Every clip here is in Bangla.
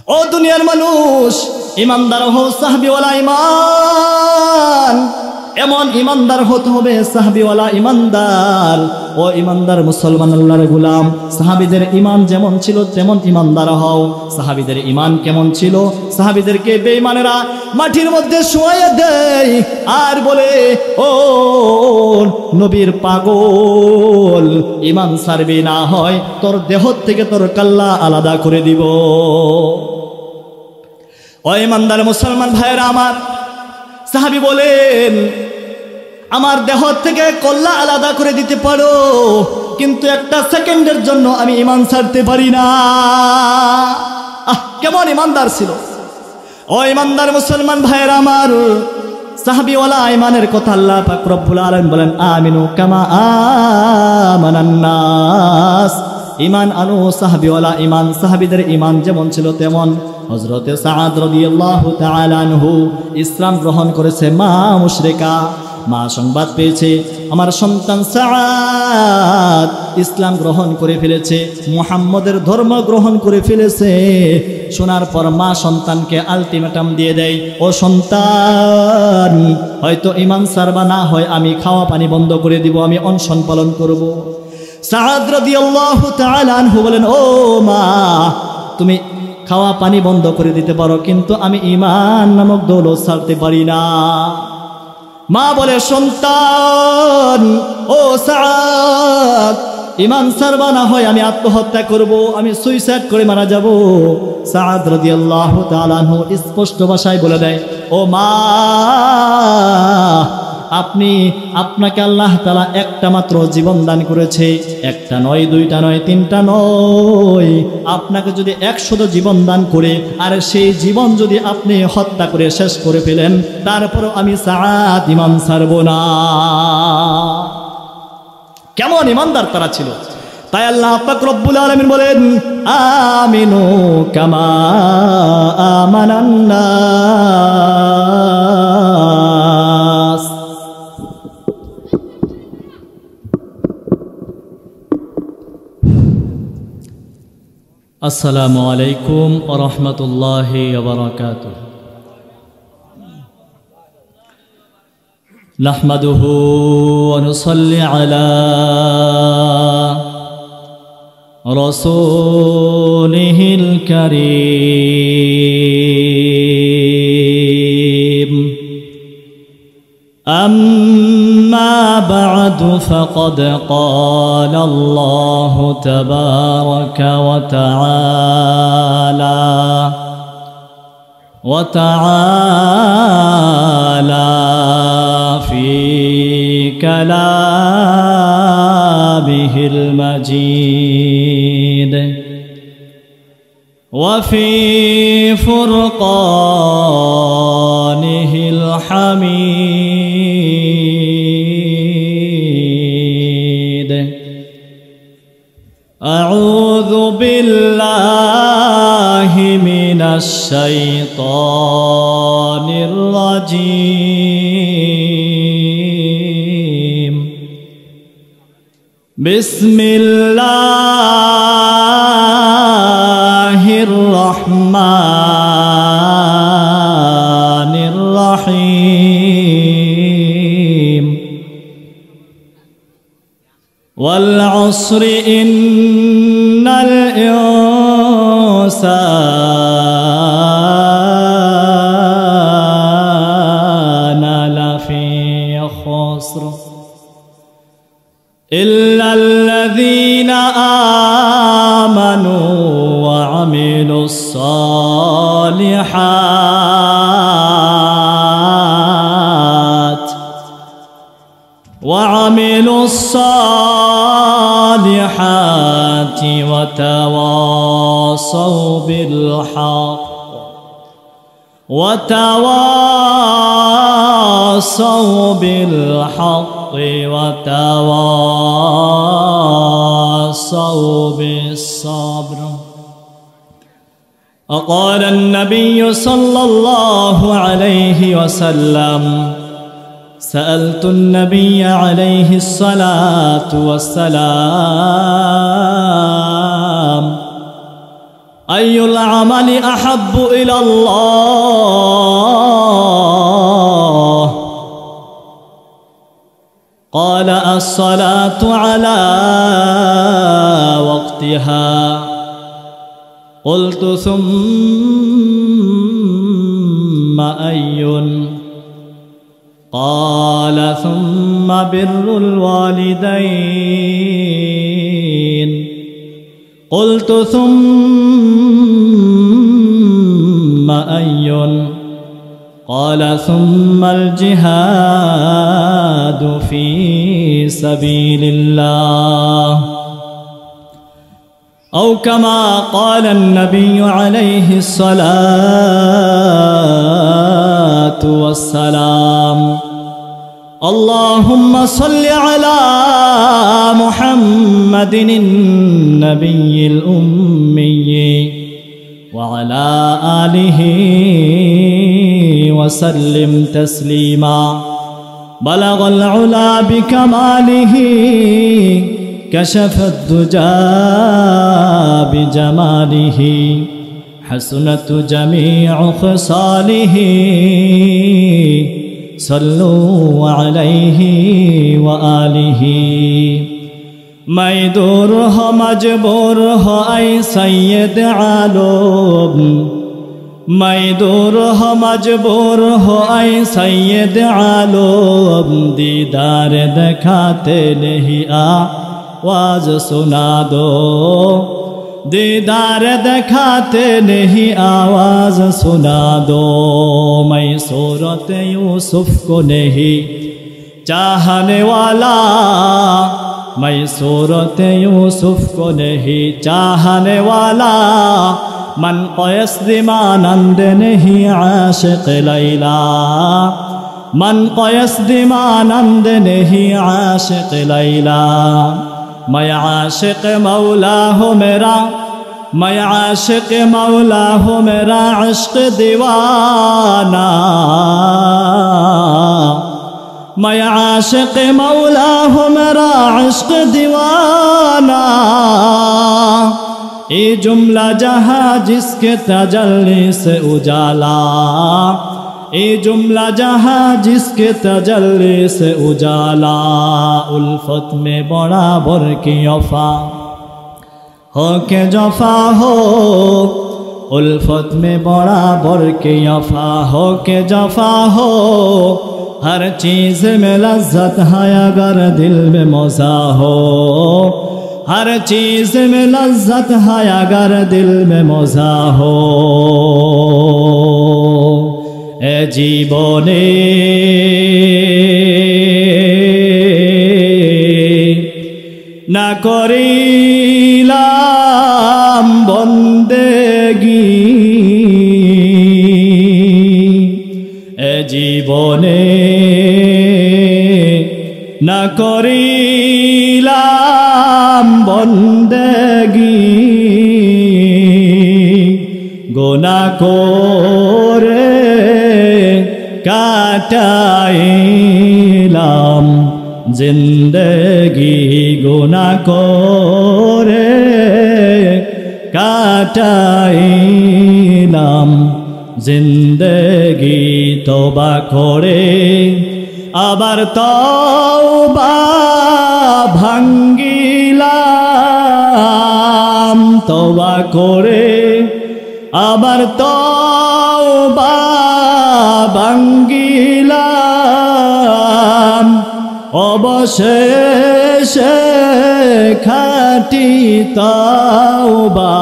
ও দুনিয়ার মানুষ, ইমানদার হও, সাহাবীওয়ালা ইমান। এমন ইমানদার হতে হবে, সাহাবীওয়ালা ইমানদার। ও ইমানদার মুসলমান, আল্লাহর গোলাম, সাহাবীদের ইমান যেমন ছিল তেমন ইমানদার হও। সাহাবীদের ইমান কেমন ছিল? সাহাবীদেরকে বেঈমানেরা মাটির মধ্যে শুয়াইয়া দেয় আর বলে, ও নবীর পাগল, ইমান ছাড়বি না হয় তোর দেহ থেকে তোর কাল্লা আলাদা করে দিব। ও ইমানদার মুসলমান ভাইয়েরা আমার, সাহাবী বলেন, আমার দেহ থেকে কল্লা আলাদা করে দিতে পারো, কিন্তু একটা সেকেন্ডের জন্য আমি ইমান ছাড়তে পারি না। কেমন ইমানদার ছিল! ও ইমানদার মুসলমান ভাইয়েরা আমার, সাহাবীওয়ালা ইমানের কথা আল্লাহ পাক রব্বুল আলামিন বলেন, আমিনু কামা আমানান নাস। ইমান আনো, সাহাবীওয়ালা ইমান। সাহাবীদের ইমান যেমন ছিল তেমন। হযরতে সাআদ রাদিয়াল্লাহু তাআলা আনহু ইসলাম গ্রহণ করেছে। মা মুশরিকা, মা সংবাদ পেয়েছে আমার সন্তান সাআদ ইসলাম গ্রহণ করে ফেলেছে, মুহাম্মদের ধর্ম গ্রহণ করে ফেলেছে। শোনার পর মা সন্তানকে আলটিমেটাম দিয়ে দেয়, ও সন্তান, হয়তো ইমান ছাড়বা, না হয় আমি খাওয়া পানি বন্ধ করে দিব, আমি অনশন পালন করব। সাআদ রাদিয়াল্লাহু তাআলা আনহু বলেন, ও মা, তুমি খাওয়া পানি বন্ধ করে দিতে পারো, কিন্তু আমি ঈমান নামক দৌলত ছাড়তে পারি না। মা বলে, সন্তান, ও সাআদ, ঈমান ছাড়বা, না হয় আমি আত্মহত্যা করব, আমি সুইসাইড করে মারা যাব। সাআদ রাদিয়াল্লাহু তাআলা আনহু স্পষ্ট ভাষায় বলে দেয়, ও মা, আপনাকে আল্লাহ তাআলা একটা মাত্র জীবন দান করেছে, একটা নয়, দুইটা নয়, তিনটা নয়। আপনাকে যদি 100 জীবন দান করে আর সেই জীবন যদি আপনি হত্যা করে শেষ করে ফেলেন, তারপরও আমি সাআদ ঈমান ছাড়ব না। কেমন ইমানদার তারা ছিল! তাই আল্লাহ পাক রব্বুল আলামিন বলেন, আমিনু কামা আমানান নাস। আসসালামু আলাইকুম ওয়া রাহমাতুল্লাহি ওয়া বারাকাতুহু। নাহমাদুহু ওয়া নুসাল্লি আলা রাসূলিহিল কারীম। أما بعد فقد قال الله تبارك وتعالى في كلامه المجيد وفي فرقانه الحميد. أعوذ بالله من الشيطان الرجيم. بسم الله الرحمن الرحيم. والعصر إن الإنسان لفي خسر إلا الذين آمنوا وعملوا الصالحات وتواصوا بالحق وتواصوا بالصبر. وقال النبي صلى الله عليه وسلم: سألت النبي عليه الصلاة والسلام আইয়ুল আমালি আহাব্বু ইলাল্লাহ قال الصلاة على وقتها قلت ثم أي قال ثم بر الوالدين قلت ثم أي قال ثم الجهاد في سبيل الله أو كما قال النبي عليه الصلاة والسلام اللهم صل على محمد النبي الأمي وعلى آله وسلم تسليما بلغ العلا بكماله كشف الدجى بجماله حسنت جميع خصاله صلوا عليه وآله मैं दूर हो मजबूर हो ऐ सैयद आलम मैं दूर हो मजबूर हो ऐ सैयद आलम दीदार दिखाते नहीं आवाज सुना दो दीदार दिखाते नहीं आवाज सुना दो मैं सूरत यूसुफ को नहीं चाहने वाला मैं सूरत यूसुफ को नहीं चाहने वाला मन क़यस दिमानंद नहीं आशिक़ लैला मन क़यस दिमानंद नहीं आशिक़ लैला मैं आशिक़ मौला हूँ मेरा मैं आशिक़ मौला हूँ मेरा इश्क़ दीवाना मैं आशिक़ मौला हूँ मेरा इश्क़ दीवाना ये जुमला जहाँ जिसके तजल्ली से उजाला ये जुमला जहाँ जिसके तजल्ली से उजाला उल्फत में बराबर की वफ़ा हो के जफ़ा हो उल्फत में बराबर की वफ़ा हो के जफ़ा हो हर चीज़ में लज्जत है अगर दिल में मज़ा हो हर चीज़ में लज्जत है अगर दिल में मज़ा हो ए जीवने न करिलाम बंदेगी ए जीवने न करिलाम बंदेगी गुनाह करे काटाइलाम जिंदगी गुनाह करे काटाइलाम जिंदगी तौबा करे আবার তওবা ভাঙ্গিলাম তওবা করে আবার তওবা ভাঙ্গিলাম অবশেষে খাঁটি তওবা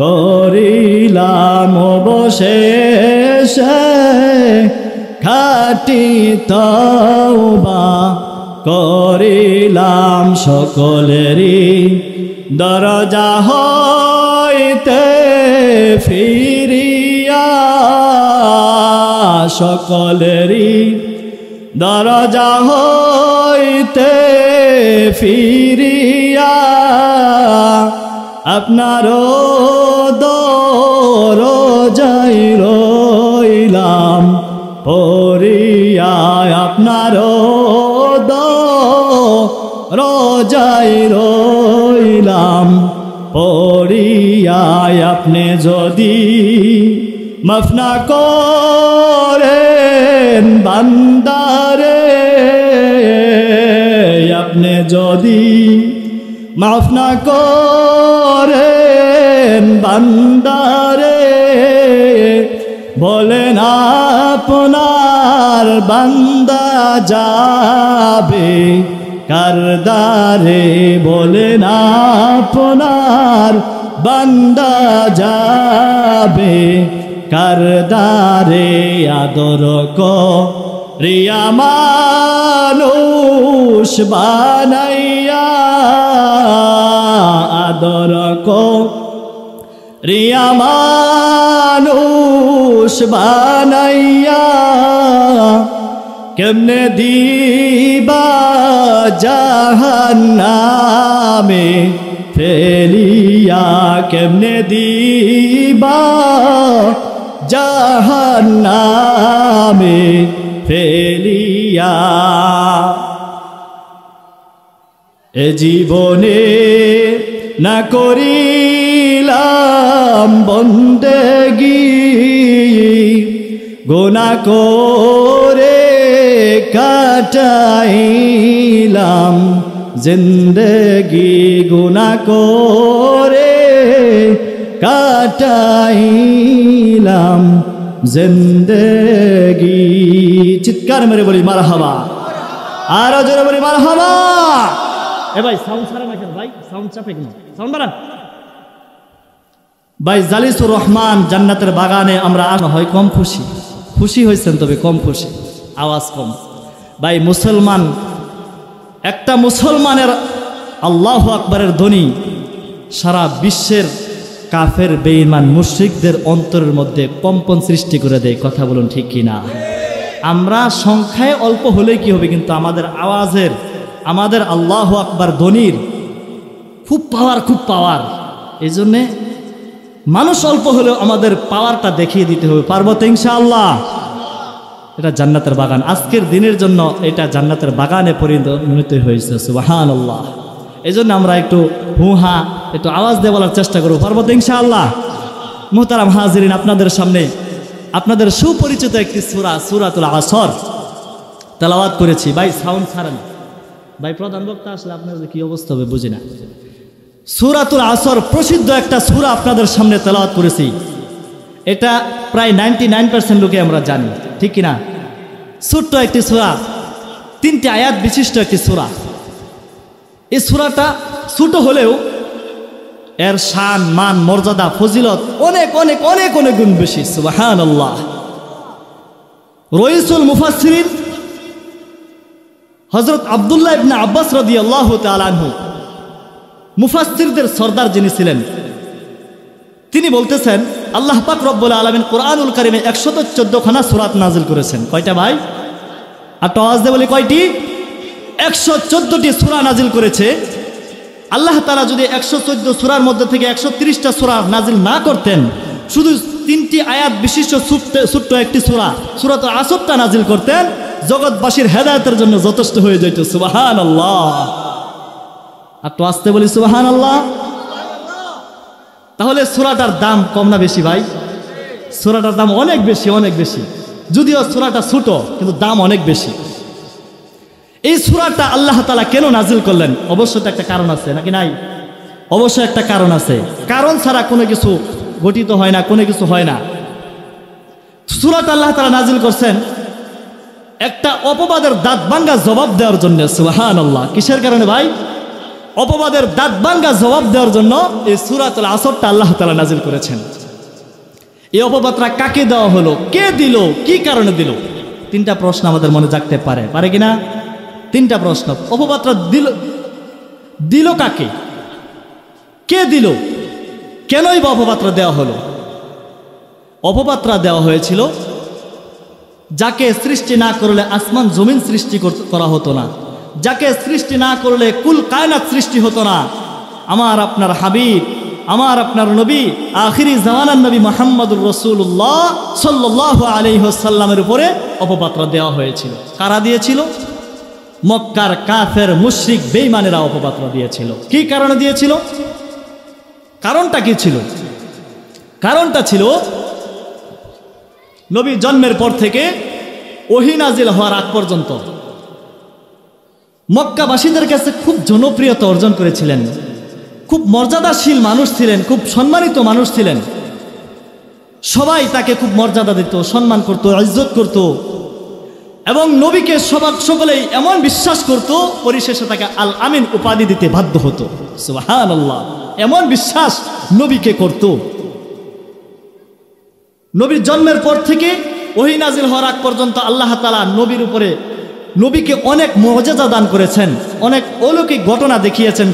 করিলাম অবশেষে খাঁটি তওবা করিলাম সকলেরই দরজা হইতে ফিরিয়া সকলেরই দরজা হইতে ফিরিয়া আপনারও দরজায় রইলাম পড়িয়া আপনারও দরজায় রইলাম পড়িয়া আপনি যদি মাফ না করেন বান্দারে, আপনি যদি মাফ না করেন বান্দারে, বলেন আপনার বান্দা যাবে কারদারে, বলেন আপনার বান্দা যাবে কারদারে। আদর করিয়া মানুষ বানাইয়া, আদর করিয়া মানুষ বানাইয়া, কেমনে দিবা জাহান্নামে ফেলিয়া, কেমনে দিবা জাহান্নামে ফেলিয়া। এ জীবনে না করিলাম বন্দেগি, গুনাহ করে কাটাইলাম জিন্দেগি, গুনাহ করে কাটাইলাম জিন্দেগি। চিৎকার মেরে বলি মারহাবা, আরো জোরে বলি মারহাবা। এ ভাই সাউন্ড ছাড়েন না কেন ভাই, সাউন্ড চাপে কেন, সাউন্ড বাড়ান ভাই। জালিসুর রহমান জান্নাতের বাগানে আমরা হয় কম খুশি, খুশি হয়েছেন তবে কম খুশি, আওয়াজ কম ভাই। মুসলমান, একটা মুসলমানের আল্লাহু আকবারের ধ্বনি সারা বিশ্বের কাফের বেঈমান মুশরিকদের অন্তরের মধ্যে কম্পন সৃষ্টি করে দেয়। কথা বলুন ঠিক কি না? আমরা সংখ্যায় অল্প হলে কি হবে, কিন্তু আমাদের আওয়াজের, আমাদের আল্লাহু আকবার ধ্বনির খুব পাওয়ার, খুব পাওয়ার। এই জন্যে মানুষ অল্প হলেও আমাদের পাওয়ারটা দেখিয়ে দিতে হবে। পারবো তো ইনশাআল্লাহ? এটা জান্নাতের বাগান, আজকের দিনের জন্য এটা জান্নাতের বাগানে পরিণত হয়েছে। সুবহানাল্লাহ। এই জন্য আমরা একটু হুহা, একটু আওয়াজ দিয়ে বলার চেষ্টা করবো। পারবো তো ইনশাআল্লাহ? মুহতারাম হাজিরিন, আপনাদের সামনে আপনাদের সুপরিচিত একটি সূরা, সূরাতুল আসর তেলাওয়াত করেছি। ভাই সাউন্ড ছাড়েন ভাই, প্রধান বক্তা আসলে আপনাদের কি অবস্থা হবে বুঝি না। সূরাতুল আসর প্রসিদ্ধ একটা সূরা আপনাদের সামনে তেলাওয়াত করেছি। এটা প্রায় 99% লোকে আমরা জানি, ঠিক কিনা? ছোট্ট একটি সূরা, 3টি আয়াত বিশিষ্ট একটি সূরা। এই সূরাটা ছোট হলেও এর শান, মান, মর্যাদা, ফজিলত অনেক অনেক অনেক অনেক গুণ বেশি। সুবহানাল্লাহ। রইসুল মুফাসসিরিন হযরত আব্দুল্লাহ ইবনে আব্বাস রাদিয়াল্লাহু তাআলা আনহু, মুফাসসিরদের সরদার যিনি ছিলেন, তিনি বলতেছেন আল্লাহ পাক রব্বুল আলামিন কোরআনুল কারীমে 114 খানা সূরা নাযিল করেছেন। কয়টা ভাই? আর আওয়াজ দিয়ে বলি কয়টি? 114টি সূরা নাযিল করেছে। আল্লাহ তাআলা যদি 114 সূরার মধ্যে থেকে 130টা সূরা নাযিল না করতেন, শুধু 3টি আয়াত বিশিষ্ট ছোট্ট একটি সূরা, সূরাতুল আসরটা নাযিল করতেন, জগৎবাসীর হেদায়েতের জন্য যথেষ্ট হয়ে যেত। সুবহানাল্লাহ। আর তো আসতে বলি সুবহানাল্লাহ। তাহলে সূরাটার দাম কম না বেশি ভাই? সূরাটার দাম অনেক বেশি, অনেক বেশি। যদিও সূরাটা ছোট কিন্তু দাম অনেক বেশি। এই সূরাটা আল্লাহ তাআলা কেন নাযিল করলেন? অবশ্যই একটা কারণ আছে, নাকি নাই? অবশ্যই একটা কারণ আছে। কারণ ছাড়া কোনো কিছু গঠিত হয় না, কোনো কিছু হয় না। সূরাটা আল্লাহ তাআলা নাযিল করছেন একটা অপবাদের দাঁত ভাঙ্গা জবাব দেওয়ার জন্য। সুবহানাল্লাহ। কিসের কারণে ভাই? অপবাদের দাঁত ভাঙ্গা জবাব দেওয়ার জন্য এই সূরাতুল আসরটা আল্লাহ তাআলা নাযিল করেছেন। এই অপবাদটা কাকে দেওয়া হলো, কে দিল, কি কারণে দিল? 3টা প্রশ্ন আমাদের মনে জাগতে পারে, পারে কিনা? 3টা প্রশ্ন। অপবাদটা দিল কাকে, কে দিল, কেনই বা অপবাদটা দেওয়া হলো? অপবাদটা দেওয়া হয়েছিল যাকে সৃষ্টি না করলে আসমান জমিন সৃষ্টি করা হতো না, যাকে সৃষ্টি না করলে কুল কায়নাত সৃষ্টি হতো না। আমার আপনার হাবিব, আমার আপনার নবী, আখিরি জামানার নবী মুহাম্মদুর রাসূলুল্লাহ সাল্লাল্লাহু আলাইহি ওয়াসাল্লামের উপরে অপবাদটা দেওয়া হয়েছিল। কারা দিয়েছিল? মক্কার কাফের মুশরিক বেঈমানেরা অপবাদটা দিয়েছিল। কি কারণে দিয়েছিল? কারণটা কি ছিল? কারণটা ছিল নবীর জন্মের পর থেকে ওহী নাজিল হওয়ার আগ পর্যন্ত মক্কাবাসীদের কাছে খুব জনপ্রিয়তা অর্জন করেছিলেন, খুব মর্যাদাশীল মানুষ ছিলেন, খুব সম্মানিত মানুষ ছিলেন। সবাই তাকে খুব মর্যাদা দিত, সম্মান করত, ইজ্জত করত এবং নবীকে সকলেই এমন বিশ্বাস করত, পরিশেষে তাকে আল আমিন উপাধি দিতে বাধ্য হতো। সুবহানাল্লাহ, এমন বিশ্বাস নবীকে করত। নবীর জন্মের পর থেকে ওহী নাজিল হওয়ার আগ পর্যন্ত আল্লাহ তাআলা নবীকে অনেক মুআজিজা দান করেছেন, অনেক অলৌকিক ঘটনা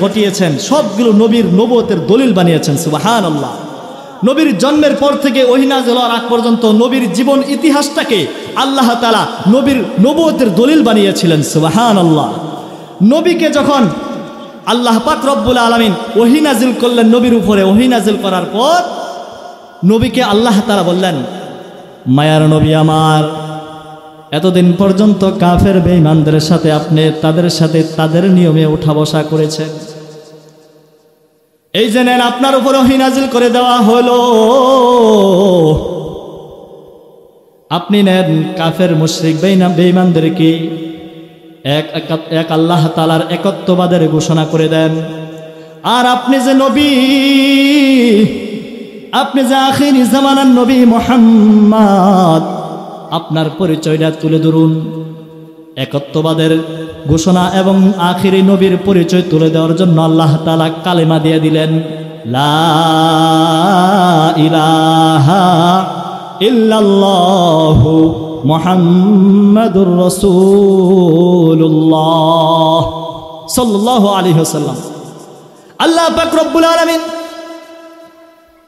ঘটিয়েছেন, সবগুলো নবীর নবুয়তের দলিল বানিয়েছেন। সুবহানাল্লাহ। নবীর জন্মের পর থেকে ওহী নাজিল হওয়ার আগ পর্যন্ত নবীর জীবন ইতিহাসটাকে আল্লাহ তাআলা নবীর নবুয়তের দলিল বানিয়েছিলেন। সুবহানাল্লাহ। নবীকে যখন আল্লাহ পাক রব্বুল আলামিন ওহী নাজিল করলেন নবীর উপরে, ওহী নাজিল করার পর নবীকে আল্লাহ তাআলা বললেন, মায়ার নবী আমার, এতদিন পর্যন্ত কাফের বেঈমানদের সাথে আপনি তাদের নিয়মে উঠা বসা করেছেন, এই যে নেন আপনার উপর ওহী নাজিল করে দেওয়া হলো, আপনি নেন কাফের মুশরিক বেঈমানদেরকে এক আল্লাহ তাআলার একত্ববাদের ঘোষণা করে দেন। আর আপনি যে নবী, আপনি যে আখিরি জামানার নবী মুহাম্মদ, আপনার পরিচয়টা তুলে ধরুন। একত্ববাদের ঘোষণা এবং আখিরি নবীর পরিচয় তুলে দেওয়ার জন্য আল্লাহ তাআলা কালেমা দিয়ে দিলেন, লা ইলাহা ইল্লাল্লাহু মুহাম্মাদুর রাসূলুল্লাহ সাল্লাল্লাহু আলাইহি ওয়াসাল্লাম। আল্লাহ পাক রব্বুল আলামিন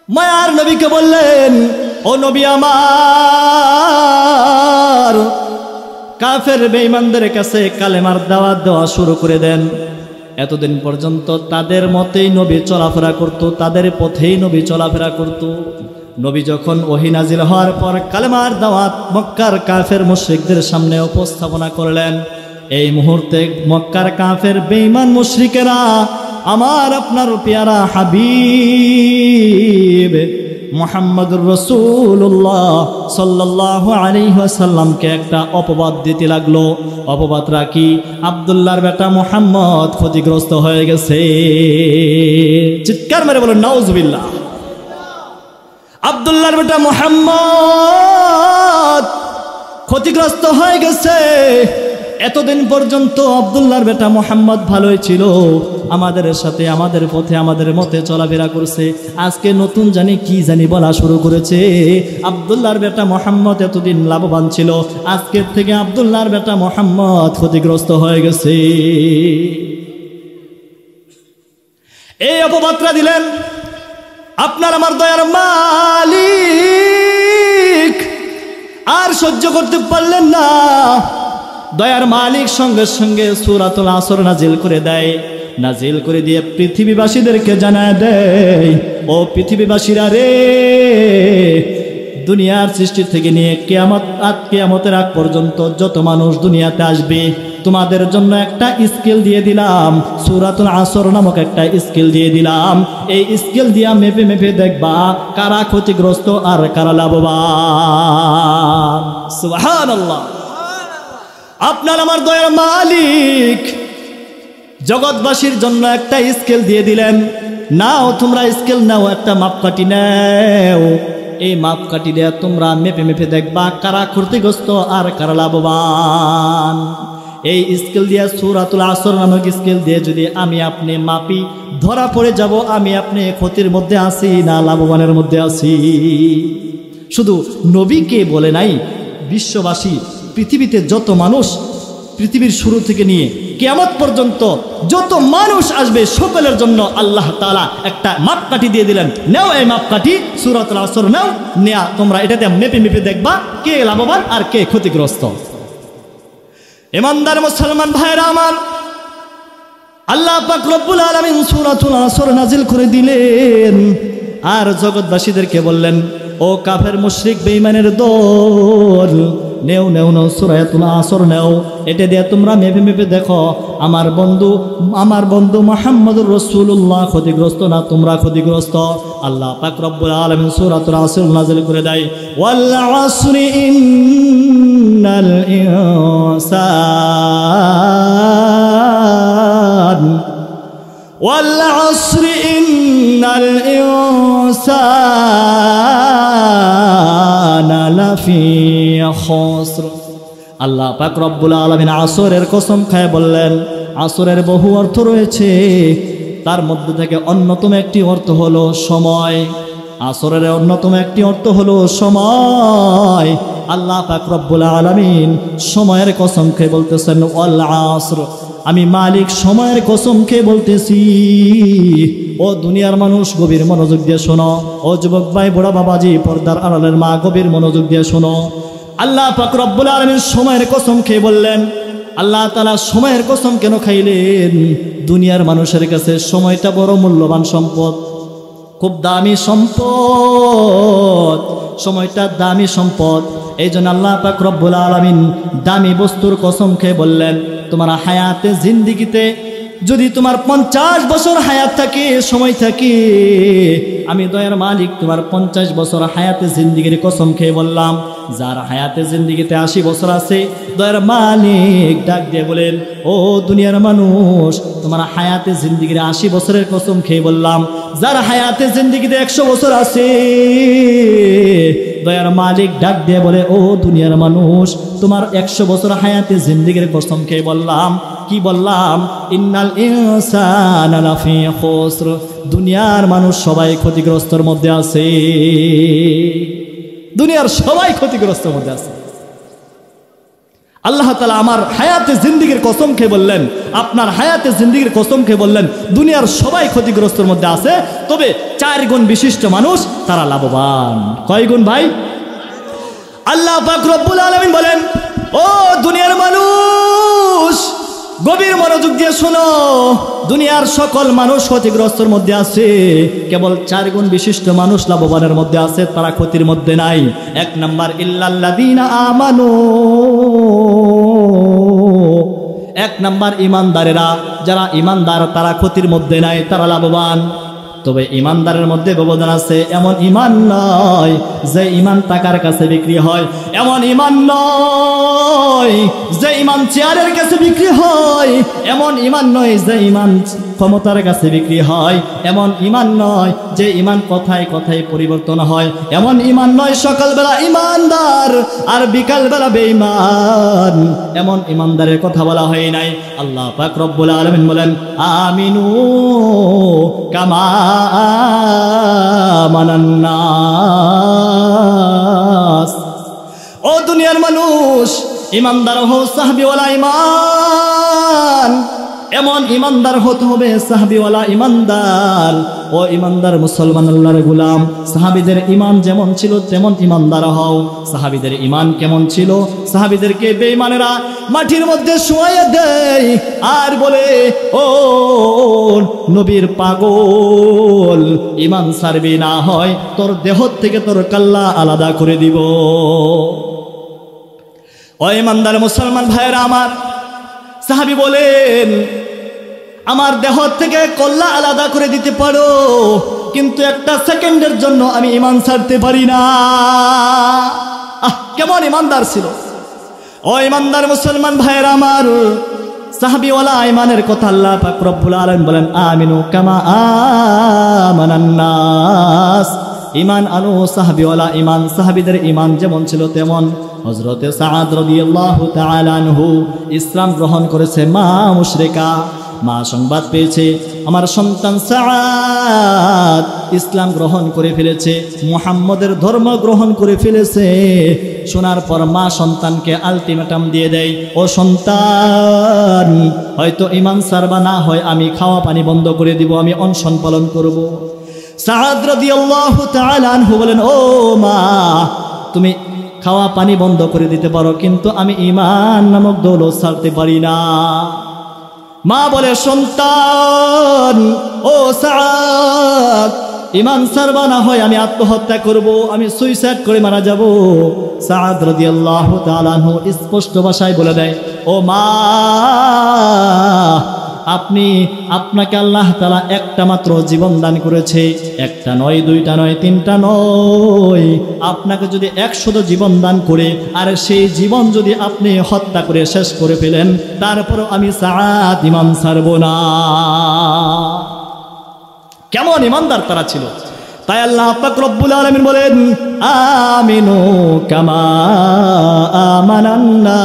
মায়ার নবীকে বললেন, ও নবী আমার, কাফের বেঈমানদের কাছে কালেমার দাওয়াত দেওয়া শুরু করে দেন। এতদিন পর্যন্ত তাদের মতেই নবী চলাফেরা করত, তাদের পথেই নবী চলাফেরা করত। নবী যখন ওহী নাজিল হওয়ার পর কালেমার দাওয়াত মক্কার কাফের মুশরিকদের সামনে উপস্থাপনা করলেন, এই মুহূর্তে মক্কার কাফের বেঈমান মুশরিকেরা আমার আপনার পেয়ারা হাবিব মুহাম্মদুর রাসূলুল্লাহ সাল্লাল্লাহু আলাইহি ওয়াসাল্লামকে একটা অপবাদ দিতে লাগলো। অপবাদটা কি? আব্দুল্লাহর বেটা মুহাম্মদ ক্ষতিগ্রস্ত হয়ে গেছে। চিৎকার মেরে বলেন নাউজুবিল্লাহ। আব্দুল্লাহর বেটা মুহাম্মদ ক্ষতিগ্রস্ত হয়ে গেছে। এতদিন পর্যন্ত আব্দুল্লাহর বেটা মুহাম্মদ ভালোই ছিল, আমাদের সাথে আমাদের পথে আমাদের মতে চলাফেরা করছে। আজকে নতুন কি জানি বলা শুরু করেছে। আব্দুল্লাহর বেটা মুহাম্মদ এতদিন লাভবান ছিল, আজকের থেকে আব্দুল্লাহর বেটা মুহাম্মদ ক্ষতিগ্রস্ত হয়ে গেছে। এই অপবাদটা দিলেন আপনার আমার দয়ার মালিক। আর সহ্য করতে পারলেন না, দয়ার মালিক সঙ্গে সঙ্গে সূরাতুল আসর নাজিল করে দেয়। নাজিল করে দিয়ে পৃথিবীবাসীদেরকে জানায় দেয়, ও পৃথিবীবাসীরা রে, দুনিয়ার সৃষ্টি থেকে নিয়ে কিয়ামতের আগ পর্যন্ত যত মানুষ দুনিয়াতে আসবে, তোমাদের জন্য একটা স্কেল দিয়ে দিলাম, সূরাতুল আসর নামক একটা স্কেল দিয়ে দিলাম। এই স্কেল দিয়া মেপে মেপে দেখবা কারা ক্ষতিগ্রস্ত আর কারা লাভবান। সুবহানাল্লাহ। আপনার আমার দয়ার মালিক জগৎবাসীর জন্য একটা স্কেল দিয়ে দিলেন, নাও তোমরা স্কেল নাও, একটা মাপকাঠি নাও, এই মাপকাঠি দিয়ে তোমরা মেপে মেপে দেখবা কারা ক্ষতিগ্রস্ত আর কারা লাভবান। এই স্কেল দিয়ে সূরাতুল আসর নামক স্কেল দিয়ে যদি আমি আপনি মাপি, ধরা পড়ে যাব আমি আপনি ক্ষতির মধ্যে আছি না লাভবানের মধ্যে আছি। শুধু নবীকে বলে নাই, বিশ্ববাসী পৃথিবীতে যত মানুষ, পৃথিবীর শুরু থেকে নিয়ে কিয়ামত পর্যন্ত যত মানুষ আসবে সকলের জন্য আল্লাহ তাআলা একটা মাপকাঠি দিয়ে দিলেন, নাও এই মাপকাঠি সূরাতুল আসর নাও, নেয়া তোমরা এটাতে মেপে মেপে দেখবা কে লাভবান আর কে ক্ষতিগ্রস্ত। ইমানদার মুসলমান ভাইরা আমার, আল্লাহ পাক রব্বুল আলামিন সূরাতুল আসর নাজিল করে দিলেন আর জগৎবাসীদেরকে বললেন, ও কাফের মুশরিক বেঈমানের দল, নেও নেও নেও সূরাতুল আসর নেও, এটা দিয়ে তোমরা মেপে মেপে দেখো আমার বন্ধু মুহাম্মদুর রাসূলুল্লাহ ক্ষতিগ্রস্ত না তোমরা ক্ষতিগ্রস্ত। আল্লাহ পাক রব্বুল আলামিন সূরাতুল আসর নাযিল করে দেয়, ওয়াল আসরি ইন্নাল ইনসান ওয়াল আসরি ইন্নাল ইনসানা লাফি খুসর। আল্লাহ পাক রব্বুল আলামিন আসরের কসম খায় বললেন, আসরের বহু অর্থ রয়েছে, তার মধ্যে থেকে অন্যতম একটি অর্থ হলো সময়। আসরের অন্যতম একটি অর্থ হলো সময়। আল্লাহ পাক রব্বুল আলামিন সময়ের কসম খেয়ে বলতেছেন ওয়াল আসর, আমি মালিক সময়ের কসম খেয়ে বলতেছি। ও দুনিয়ার মানুষ গভীর মনোযোগ দিয়ে শোনো, ও যুবক ভাই বুড়া বাবাজি পর্দার আড়ালের মা গভীর মনোযোগ দিয়ে শোনো। আল্লাহ পাক রব্বুল আলামিন সময়ের কসম খেয়ে বললেন, আল্লাহ তাআলা সময়ের কসম কেন খাইলেন? দুনিয়ার মানুষের কাছে সময়টা বড় মূল্যবান সম্পদ, খুব দামি সম্পদ, সময়টা দামি সম্পদ। এই জন্য আল্লাহ পাক রব্বুল আলামিন দামি বস্তুর কসম খেয়ে বললেন, তোমার হায়াতে জিন্দিগিতে যদি তোমার 50 বছর হায়াত থাকে, সময় থাকে, আমি দয়ার মালিক তোমার 50 বছর হায়াতে জিন্দিগির কসম খেয়ে বললাম। যার হায়াতে জিন্দিগিতে 80 বছর আছে, দয়ার মালিক ডাক দিয়ে বলেন, ও দুনিয়ার মানুষ তোমার হায়াতে জিন্দিগির 80 বছরের কসম খেয়ে বললাম। যার হায়াতে জিন্দিগিতে 100 বছর আছে, দয়ার মালিক ডাক দিয়ে বলে, ও দুনিয়ার মানুষ তোমার 100 বছর হায়াতে জিন্দিগির কসম খেয়ে বললাম। কি বললাম? ইন্নাল ইনসানা লাফি খুসর, দুনিয়ার মানুষ সবাই ক্ষতিগ্রস্তের মধ্যে আছে, দুনিয়ার সবাই ক্ষতিগ্রস্তের মধ্যে আছে। আল্লাহ তাআলা আমার হায়াতে জিন্দিগির কসম খেয়ে বললেন, আপনার হায়াতে জিন্দিগির কসম খেয়ে বললেন, দুনিয়ার সবাই ক্ষতিগ্রস্তের মধ্যে আছে, তবে 4 গুণ বিশিষ্ট মানুষ তারা লাভবান। কয় গুণ ভাই? আল্লাহ পাক রব্বুল আলামিন বলেন, ও দুনিয়ার মানুষ গভীর মনোযোগ দিয়ে শোনো, দুনিয়ার সকল মানুষ ক্ষতিগ্রস্তের মধ্যে আছে, কেবল 4 গুণ বিশিষ্ট মানুষ লাভবানের মধ্যে আছে, তারা ক্ষতির মধ্যে নাই। 1 নাম্বার ইল্লাল্লাযীনা আমানু, 1 নাম্বার ইমানদারেরা, যারা ইমানদার তারা ক্ষতির মধ্যে নাই, তারা লাভবান। তবে ইমানদারের মধ্যে ব্যবধান আছে। এমন ইমান নয় যে ইমান টাকার কাছে বিক্রি হয়, এমন ইমান নয় যে ইমান চেয়ারের কাছে বিক্রি হয়, এমন ইমান নয় যে ইমান ক্ষমতার কাছে বিক্রি হয়, এমন ইমান নয় যে ইমান কথায় কথায় পরিবর্তন হয়, এমন ইমান নয় সকালবেলা ইমানদার আর বিকালবেলা বেঈমান, এমন ইমানদারের কথা বলা হয় নাই। আল্লাহ পাক রব্বুল আলামিন বলেন, আমিনু কামা আমানান নাস, ও দুনিয়ার মানুষ ইমানদার হও, সাহাবীওয়ালা ইমান, এমন ইমানদার হতে হবে, সাহাবীওয়ালা ইমানদার। ও ইমানদার মুসলমান আল্লাহর গোলাম, সাহাবীদের ঈমান যেমন ছিল তেমন ইমানদার হও। সাহাবীদের ঈমান কেমন ছিল? সাহাবীদেরকে বেঈমানেরা মাটির মধ্যে শুয়াইয়া দেয় আর বলে, ও নবীর পাগল, ঈমান ছাড়বি না হয় তোর দেহ থেকে তোর কাল্লা আলাদা করে দিব। ও ইমানদার মুসলমান ভাইয়েরা আমার, সাহাবী বলেন, আমার দেহ থেকে কল্লা আলাদা করে দিতে পারো, কিন্তু 1 সেকেন্ডের জন্য আমি ঈমান ছাড়তে পারি না। কেমন ঈমানদার ছিল! ও ঈমানদার মুসলমান ভাইয়েরা আমার, সাহাবীওয়ালা ঈমানের কথা আল্লাহ পাক রব্বুল আলামিন বলেন, আমিনু কামা আমানান নাস, ঈমান আনো সাহাবীওয়ালা ঈমান, সাহাবীদের ঈমান যেমন ছিল তেমন। হযরতে সাআদ রাদিয়াল্লাহু তাআলা আনহু ইসলাম গ্রহণ করেছে, মা মুশরিকা, মা সংবাদ পেয়েছে আমার সন্তান সাআদ ইসলাম গ্রহণ করে ফেলেছে, মুহাম্মদের ধর্ম গ্রহণ করে ফেলেছে। শোনার পর মা সন্তানকে আলটিমেটাম দিয়ে দেয়, ও সন্তান, হয়তো ঈমান ছাড়বা, না হয় আমি খাওয়া পানি বন্ধ করে দিব, আমি অনশন পালন করব। সাআদ রাদিয়াল্লাহু তাআলা আনহু বলেন, ও মা, তুমি খাওয়া পানি বন্ধ করে দিতে পারো, কিন্তু আমি ঈমান নামক দৌলত ছাড়তে পারি না। মা বলে, সন্তান, ও সাআদ, ইমান ছাড়বা, না হয় আমি আত্মহত্যা করব, আমি সুইসাইড করে মারা যাব। সাদ রাদিয়াল্লাহু তাআলা আনহু স্পষ্ট ভাষায় বলে দেয়, ও মা, আপনাকে আল্লাহ তাআলা একটা মাত্র জীবন দান করেছে, একটা নয়, দুইটা নয়, তিনটা নয়, আপনাকে যদি 100 জীবন দান করে আর সেই জীবন যদি আপনি হত্যা করে শেষ করে ফেলেন, তারপরও আমি সাদ ইমান ছাড়ব না। কেমন ইমানদার তারা ছিল! তাই আল্লাহ পাক রব্বুল আলামিন বলেন, আমিনু কামা আমানান নাস।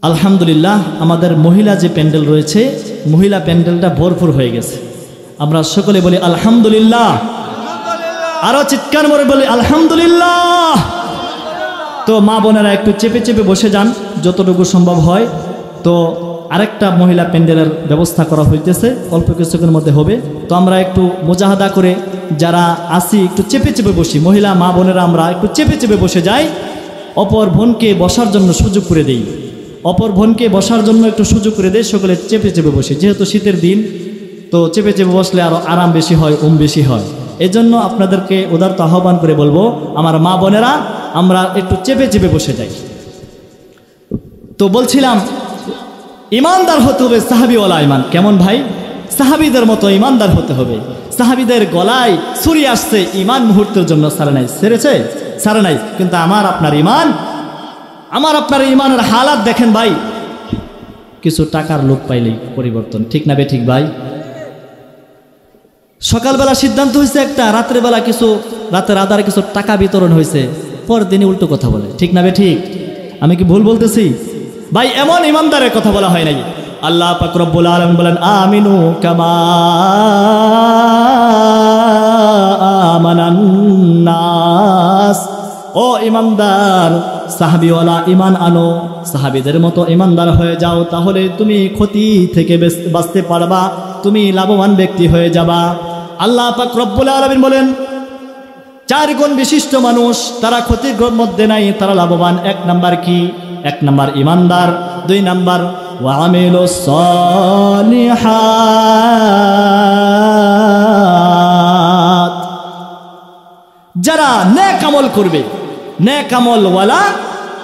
আলহামদুলিল্লাহ, আমাদের মহিলা যে প্যান্ডেল রয়েছে, মহিলা প্যান্ডেলটা ভরপুর হয়ে গেছে। আমরা সকলে বলি আলহামদুলিল্লাহ, আরো চিৎকার করে বলি আলহামদুলিল্লাহ। তো মা বোনেরা একটু চেপে চেপে বসে যান যতটুকু সম্ভব হয়। তো আরেকটা মহিলা প্যান্ডেলের ব্যবস্থা করা হইতেছে, অল্প কিছুক্ষণের মধ্যে হবে। তো আমরা একটু মুজাহাদা করে যারা আসি একটু চেপে চেপে বসি, মহিলা মা বোনেরা আমরা একটু চেপে চেপে বসে যাই, অপর বোনকে বসার জন্য সুযোগ করে দেই, অপর বোনকে বসার জন্য একটু সুযোগ করে দেয়। সকলে চেপে চেপে বসে, যেহেতু শীতের দিন, তো চেপে চেপে বসলে আরো আরাম বেশি হয়, বেশি হয়। এই জন্য আপনাদেরকে উদারত আহ্বান করে বলবো, আমার মা বোনেরা আমরা একটু চেপে চেপে বসে যাই। তো বলছিলাম ইমানদার হতে হবে, সাহাবিওয়ালা ইমান। কেমন ভাই? সাহাবিদের মতো ইমানদার হতে হবে। সাহাবিদের গলায় ছুরি আসছে, ইমান মুহূর্তের জন্য ছাড়ে নাই, ছেড়েছে? ছাড়ে নাই। কিন্তু আমার আপনার ইমানের হালাত দেখেন ভাই, কিছু টাকার লোক পাইলেই পরিবর্তন, ঠিক না বে ঠিক ভাই? সকালবেলা সিদ্ধান্ত হয়েছে একটা, রাত্রেবেলা রাতের আধারে কিছু টাকা বিতরণ হয়েছে, পরদিনই উল্টো কথা বলে, ঠিক না বে ঠিক? আমি কি ভুল বলতেছি ভাই? এমন ইমানদারের কথা বলা হয় নাই। আল্লাহ পাক রব্বুল আলামিন বলেন, আমিনু কামা আমানান নাস। ও ইমানদার, সাহাবিওয়ালা ইমান আনো, সাহাবিদের মতো ইমানদার হয়ে যাও, তাহলে তুমি ক্ষতি থেকে বাঁচতে পারবা, তুমি লাভবান ব্যক্তি হয়ে যাবা। আল্লাহ পাক রব্বুল আলামিন বলেন, 4 গুণ বিশিষ্ট মানুষ, তারা ক্ষতির মধ্যে নাই, তারা লাভবান। 1 নাম্বার কি? 1 নাম্বার ইমানদার। 2 নাম্বার ওয়া আমিলুস সালিহাত, যারা নেক আমল করবে, নেক আমলওয়ালা,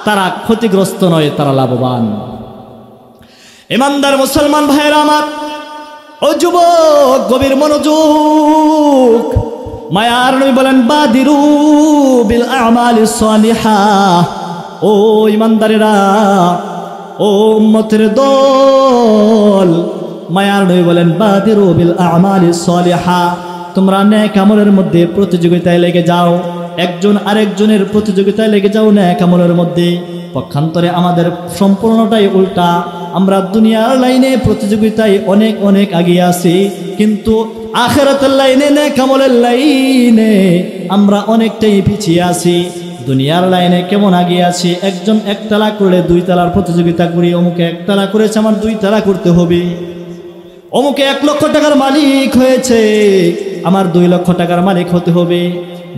তারা ক্ষতিগ্রস্ত নয়, তারা লাভবান। ইমানদার মুসলমান ভাইয়েরা আমার, ও যুবক, গভীর মনোযোগ। মায়ার নবী বলেন, বাদিরু বিল আমালিস সালিহাহ। ও ইমানদারেরা, ও উম্মতের দল, মায়ার নবী বলেন, বাদিরু বিল আমালিস সালিহাহ, তোমরা নেক আমলের মধ্যে প্রতিযোগিতায় লেগে যাও, একজন আরেকজনের প্রতিযোগিতায় লেগে যাও নেক আমলের মধ্যে। পক্ষান্তরে আমাদের সম্পূর্ণটাই উল্টা। আমরা দুনিয়ার লাইনে প্রতিযোগিতায় অনেক অনেক এগিয়ে আছি, কিন্তু আখিরাতের লাইনে, নেক আমলের লাইনে আমরা অনেকটাই পিছিয়ে আছি। দুনিয়ার লাইনে কেমন এগিয়ে আছি? একজন 1 তালা করলে 2 তালার প্রতিযোগিতা করি, অমুকে 1 তালা করেছে, আমার 2 তালা করতে হবে। অমুকে 1 লক্ষ টাকার মালিক হয়েছে, আমার 2 লক্ষ টাকার মালিক হতে হবে।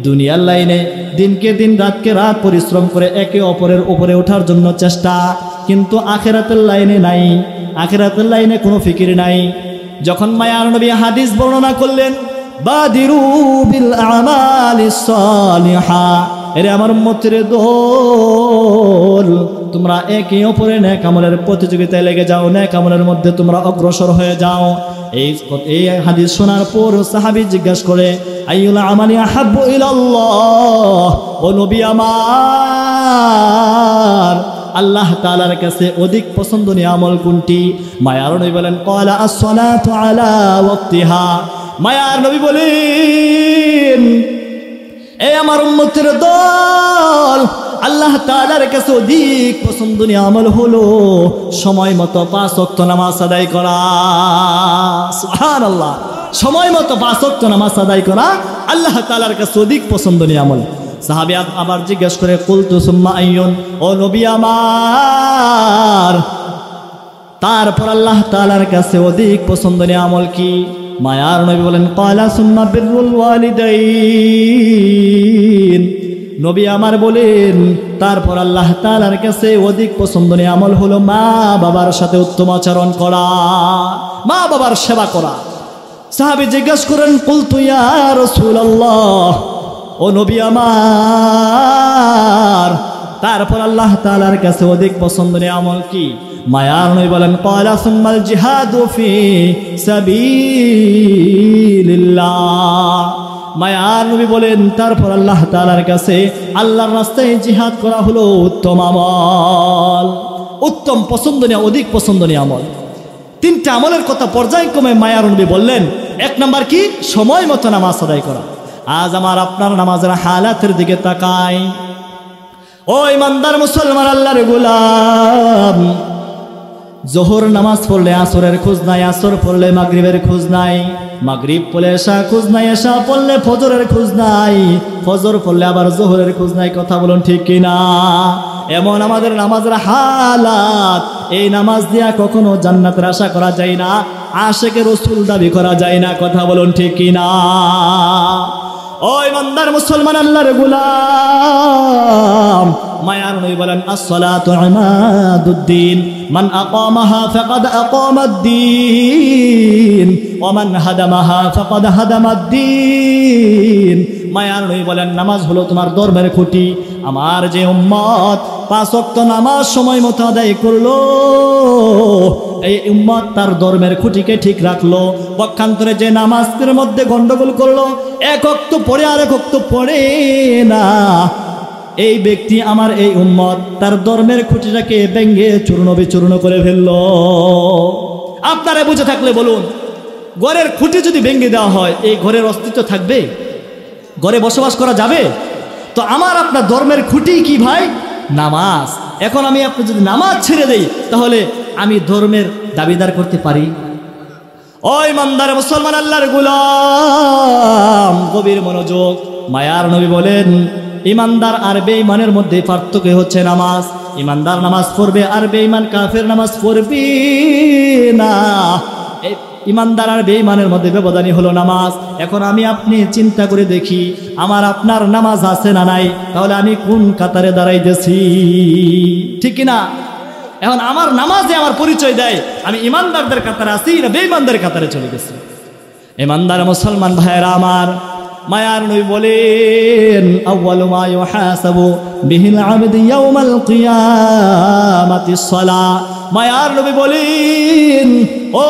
দুনিয়ার লাইনে দিনকে দিন, রাতকে রাত পরিশ্রম করে একে অপরের উপরে ওঠার জন্য চেষ্টা, কিন্তু আখিরাতের লাইনে নাই, আখিরাতের লাইনে কোনো ফিকির নাই। যখন মায়ার নবী হাদিস বর্ণনা করলেন, বাদিরু বিল আমালিস সালিহাহ, এরে আমার উম্মতের দল, তোমরা একে অপরের নেক আমলের প্রতিযোগিতায় লেগে যাও, নেক আমলের মধ্যে তোমরা অগ্রসর হয়ে যাও। এই হাদিস শোনার পর সাহাবী জিজ্ঞাসা করে, আইয়ুল আমালি আহাব্বু ইলাল্লাহ, ও নবী আমার, আল্লাহ তাআলার কাছে অধিক পছন্দনীয় আমল কোনটি? মায়ার নবী বলেন, ক্বালা আস-সালাতু আলা ওয়াক্তিহা। মায়ার নবী বলেন, এ আমার উম্মতের দল, আল্লাহ তাআলার কাছে অধিক পছন্দনীয় আমল হলো সময় মতো 5 ওয়াক্ত নামাজ আদায় করা। সুবহানাল্লাহ, সময় মতো 5 ওয়াক্ত নামাজ আদায় করা আল্লাহ তাআলার কাছে অধিক পছন্দনীয় আমল। সাহাবী আবার জিজ্ঞাসা করে, কুলতু সুম্মা আইয়ুন, ও নবী আমার, তারপর আল্লাহ তাআলার কাছে অধিক পছন্দনীয় আমল কি? মায়ার নবী বলেন ক্বালা সুম্মা বিররুল ওয়ালিদাইন। নবী আমার বলেন তারপর আল্লাহ তাআলার কাছে অধিক পছন্দনীয় আমল হলো মা বাবার সাথে উত্তম আচরণ করা, মা বাবার সেবা করা। সাহাবী জিজ্ঞাসা করেন কুলতু ইয়া রাসূলুল্লাহ, ও নবী আমার তারপর আল্লাহ তাআলার কাছে অধিক পছন্দনীয় আমল কি? মায়ার নবী বলেন ক্বালা সুম্মাল জিহাদু ফি সাবিলিল্লাহ। মায়ার নবী বলেন তারপর আল্লাহ তাআলার কাছে আল্লাহর রাস্তায় জিহাদ করা হলো উত্তম আমল, উত্তম পছন্দনীয় অধিক পছন্দনীয় আমল। তিনটা আমলের কথা পর্যায়ক্রমে মায়ার নবী বললেন। এক নাম্বার কি? সময় মতো নামাজ আদায় করা। আজ আমার আপনার নামাজের হালাতের দিকে তাকাই। ও ইমানদার মুসলমান, আল্লাহর গোলাম, জোহর নামাজ পড়লে আসরের খোঁজ নাই, আসর পড়লে মাগরিবের খোঁজ নাই, মাগরিব পড়লে এশা খোঁজ নাই, এশা পড়লে ফজরের খোঁজ নাই, ফজর পড়লে আবার জোহরের খোঁজ নাই। কথা বলুন ঠিক কিনা? এমন আমাদের নামাজের হালাত। এই নামাজ দিয়া কখনো জান্নাতের আশা করা যায় না, আশিকে রাসূল দাবি করা যায় না। কথা বলুন ঠিক কিনা? ও ইমানদার মুসলমান, আল্লাহর গোলাম, মায়ার নবী বলেন as-salatu imaduddin মান আকামাহা ফাকাদ আকামাদ-দ্বীন ওয়া মান হাদামাহা ফাকাদ হাদামাদ-দ্বীন। মায়ার নবী বলেন নামাজ হলো তোমার ধর্মের খুঁটি। আমার যে উম্মত 5 ওয়াক্ত নামাজ সময় মতো আদায় করলো, এই উম্মত তার ধর্মের খুঁটিকে ঠিক রাখলো। পক্ষান্তরে যে নামাজের মধ্যে গন্ডগোল করলো, এক ওয়াক্ত পড়ে আর এক ওয়াক্ত পড়ে না, এই ব্যক্তি আমার এই উম্মত তার ধর্মের খুঁটিটাকে ভেঙে চূর্ণ বিচূর্ণ করে ফেললো। আপনারা বুঝে থাকলে বলুন, ঘরের খুঁটি যদি ভেঙে দেওয়া হয়, এই ঘরের অস্তিত্ব থাকবে? ঘরে বসবাস করা যাবে? তো আমার আপনার ধর্মের খুঁটি কি ভাই? নামাজ। এখন আমি আপনি যদি নামাজ ছেড়ে দেই, তাহলে আমি ধর্মের দাবিদার করতে পারি? ও ইমানদার মুসলমান, আল্লাহর গোলাম, গভীর মনোযোগ। মায়ার নবী বলেন ইমানদার আর বেঈমানের মধ্যে পার্থক্য হচ্ছে নামাজ। ইমানদার নামাজ পড়বে আর বেঈমান কাফের নামাজ পড়বে না। ইমানদার আর বেঈমানের মধ্যে ব্যবধানই হলো নামাজ। এখন আমি আপনি চিন্তা করে দেখি, আমার আপনার নামাজ আছে না নাই? তাহলে আমি কোন কাতারে দাঁড়াইতেছি? ঠিক কিনা? এখন আমার নামাজে আমার পরিচয় দেয় আমি ইমানদারদের কাতারে আছি না বেঈমানদের কাতারে চলে গেছি। ইমানদার মুসলমান ভাইয়েরা আমার, মায়ার নবী বলেন আউয়ালু মা ইউহাসাবু বিহিল আবদু ইয়াউমাল কিয়ামাতিস সালাহ। মায়ার নবী বলেন ও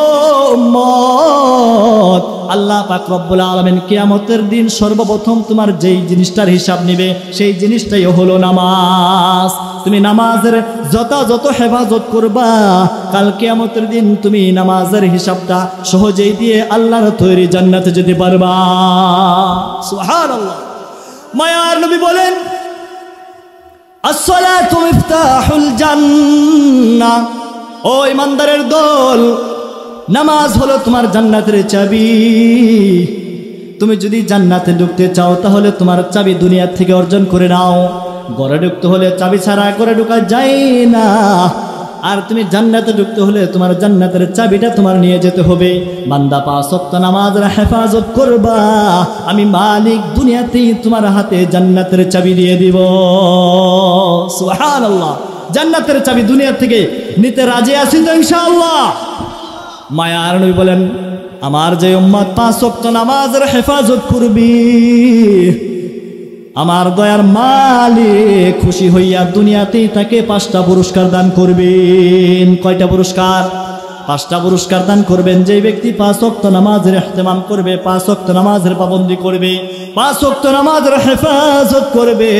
উম্মত, আল্লাহ পাক রব্বুল আলামিন কিয়ামতের দিন সর্বপ্রথম তোমার যেই জিনিসটার হিসাব নেবে, সেই জিনিসটাই হলো নামাজ। তুমি নামাজের যথাযথ হেফাজত করবা, কাল কিয়ামতের দিন তুমি নামাজের হিসাবটা সহজেই দিয়ে আল্লাহর তৈরি জান্নাতে যেতে পারবা। সুবহানাল্লাহ। মায়ার নবী বলেন as-salatu miftahul জান্নাহ। ও ইমানদারের দল, নামাজ হলো তোমার জান্নাতের চাবি। তুমি যদি জান্নাতে ঢুকতে চাও, তাহলে তোমার চাবি দুনিয়া থেকে অর্জন করে নাও। ঘরে ঢুকতে হলে চাবি ছাড়া ঘরে ঢোকা যায় না। আর তুমি জান্নাতে ঢুকতে হলে তোমার জান্নাতের চাবিটা তোমার নিয়ে যেতে হবে। বান্দা 5 ওয়াক্ত নামাজের হেফাজত করবা, আমি মালিক দুনিয়াতেই তোমার হাতে জান্নাতের চাবি দিয়ে দিব। সুবহানাল্লাহ। জান্নাতের চাবি দুনিয়া থেকে নিতে রাজি আছি তো ইনশাআল্লাহ? মায়ার নবী বলেন আমার যে উম্মত 5 ওয়াক্ত নামাজের হেফাজত করবি, আমার দয়ার মালিক খুশি হইয়া দুনিয়াতেই তাকে 5টা পুরস্কার দান করবেন। কয়টা পুরস্কার? 5টা পুরস্কার দান করবেন। যে ব্যক্তি 5 ওয়াক্ত নামাজের ইহতিমাম করবে, 5 ওয়াক্ত নামাজের পাবন্দি করবে, 5 ওয়াক্ত নামাজের হেফাজত করবে,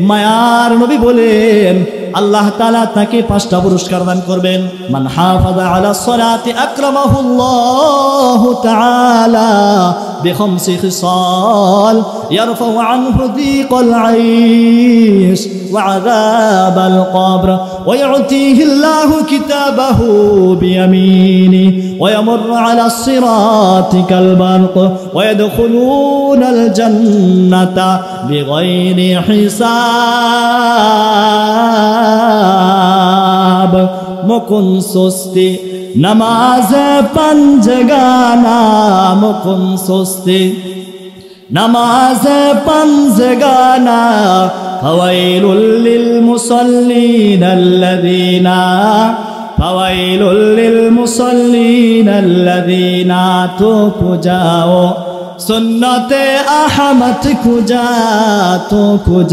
মায়ার নবী বলেন আল্লাহ তাআলা তাকে 5টা পুরস্কার দান করবেন। মান হাফাযা আলা সলাতি আকরামাহুল্লাহু তাআলা বিখামসি খিসাল ইয়ারফাউ আনহু যিকাল আইশ ওয়া আযাবাল কবর ওয়া ইউতিহি আল্লাহু কিতাবাহু বিয়ামিনি ওয়া ইয়ামুররু আলা সিরাতি কাল বারক ওয়া ইয়াদখুলুনাল জান্নাতা বিগাইরি হিসাব। মুকুন সুস্তি নামাজে পাঞ্জগানা মুকুন সুস্তি নামাজে পাঞ্জগানা ফাওয়াইলুল লিল মুসাল্লিন আল্লাযীনা ফাওয়াইলুল লিল মুসাল্লিন আল্লাযীনা তো যাও সুন্নতে আহমদ কুজা তো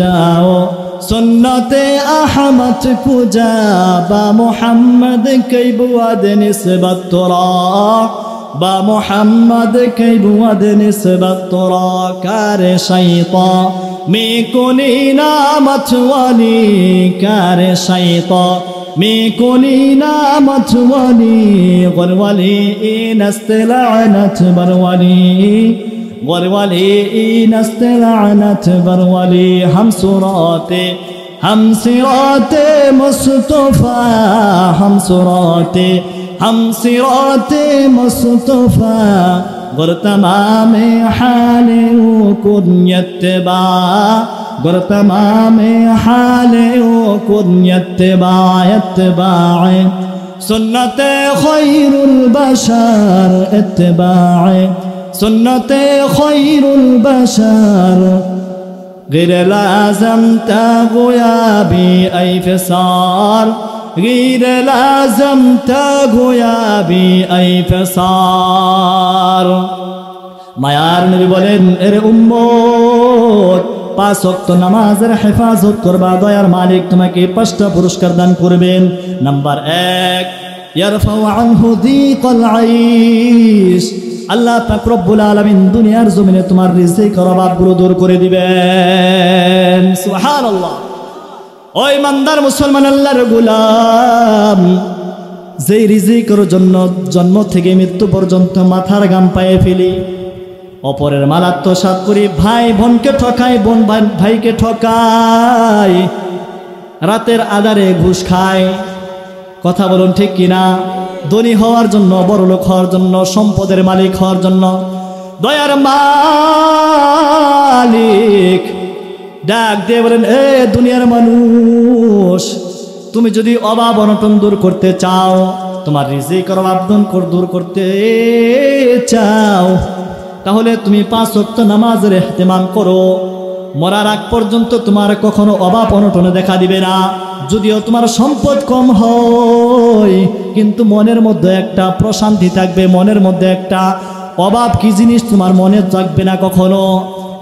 যাও সুন্নতে আহমদ কুজা বা মুহাম্মদ কই বুয়াদ নিসবত তোরা বা মুহাম্মদ কই বুয়াদ নিসবত তোরা কারে শাইতা মে কোনি নামত ওয়ালি কারে শাইতা মে কোনি নামত ওয়ালি গরওয়ালি ইনস্তিলানত বরওয়ালি गरवाली नस्तलानत बरवाली हम सिराते मुस्तफा हम सिराते मुस्तफा गर तमाम हाले कुन्यत्तबा गर तमाम हाले कुन्यत्तबा इत्तबाए सुन्नते खैरुल बशर इत्तबाए सुन्नते खैरुल बशर गैर लाज़म तगोयाबी ऐ फिसार गैर लाज़म तगोयाबी ऐ फिसार मायार नबी बोलेन एरे उम्मत पाँच वक्त नामाजेर हेफाजत करबा दयार मालिक तुम्हें पाँचटा पुरस्कार दान करबेन नम्बर एक यारफाउ आनहु दीक़ल आईश আল্লাহ পাক রব্বুল আলামিন দুনিয়ার জমিনে তোমার রিজিকের অভাবগুলো দূর করে দিবেন সুবহানাল্লাহ। ওই ইমানদার মুসলমান আল্লাহর গোলাম যেই রিজিকের জন্য জন্ম থেকে মৃত্যু পর্যন্ত মাথার ঘাম পায়ে ফেলি, অপরের মাল আত্মসাৎ করি, ভাই বোনকে ঠকাই, বোন ভাইকে ঠকাই, রাতের আধারে ঘুষ খায়, কথা বলুন ঠিক কিনা? ধনী হওয়ার জন্য, বড়লোক হওয়ার জন্য, সম্পদের মালিক হওয়ার জন্য দয়ার মালিক ডাক দিয়ে বলেন, এ দুনিয়ার মানুষ, তুমি যদি অভাব অনটন দূর করতে চাও, তোমার রিজিকের অভাব দূর করতে চাও, তাহলে তুমি পাঁচ ওয়াক্ত নামাজের ইহতিমাম করো। মরার আগ পর্যন্ত তোমার কখনো অভাব অনটনে দেখা দিবে না। যদিও তোমার সম্পদ কম হয়, কিন্তু মনের মধ্যে একটা প্রশান্তি থাকবে, মনের মধ্যে একটা অভাব কি জিনিস তোমার মনে থাকবে না কখনো।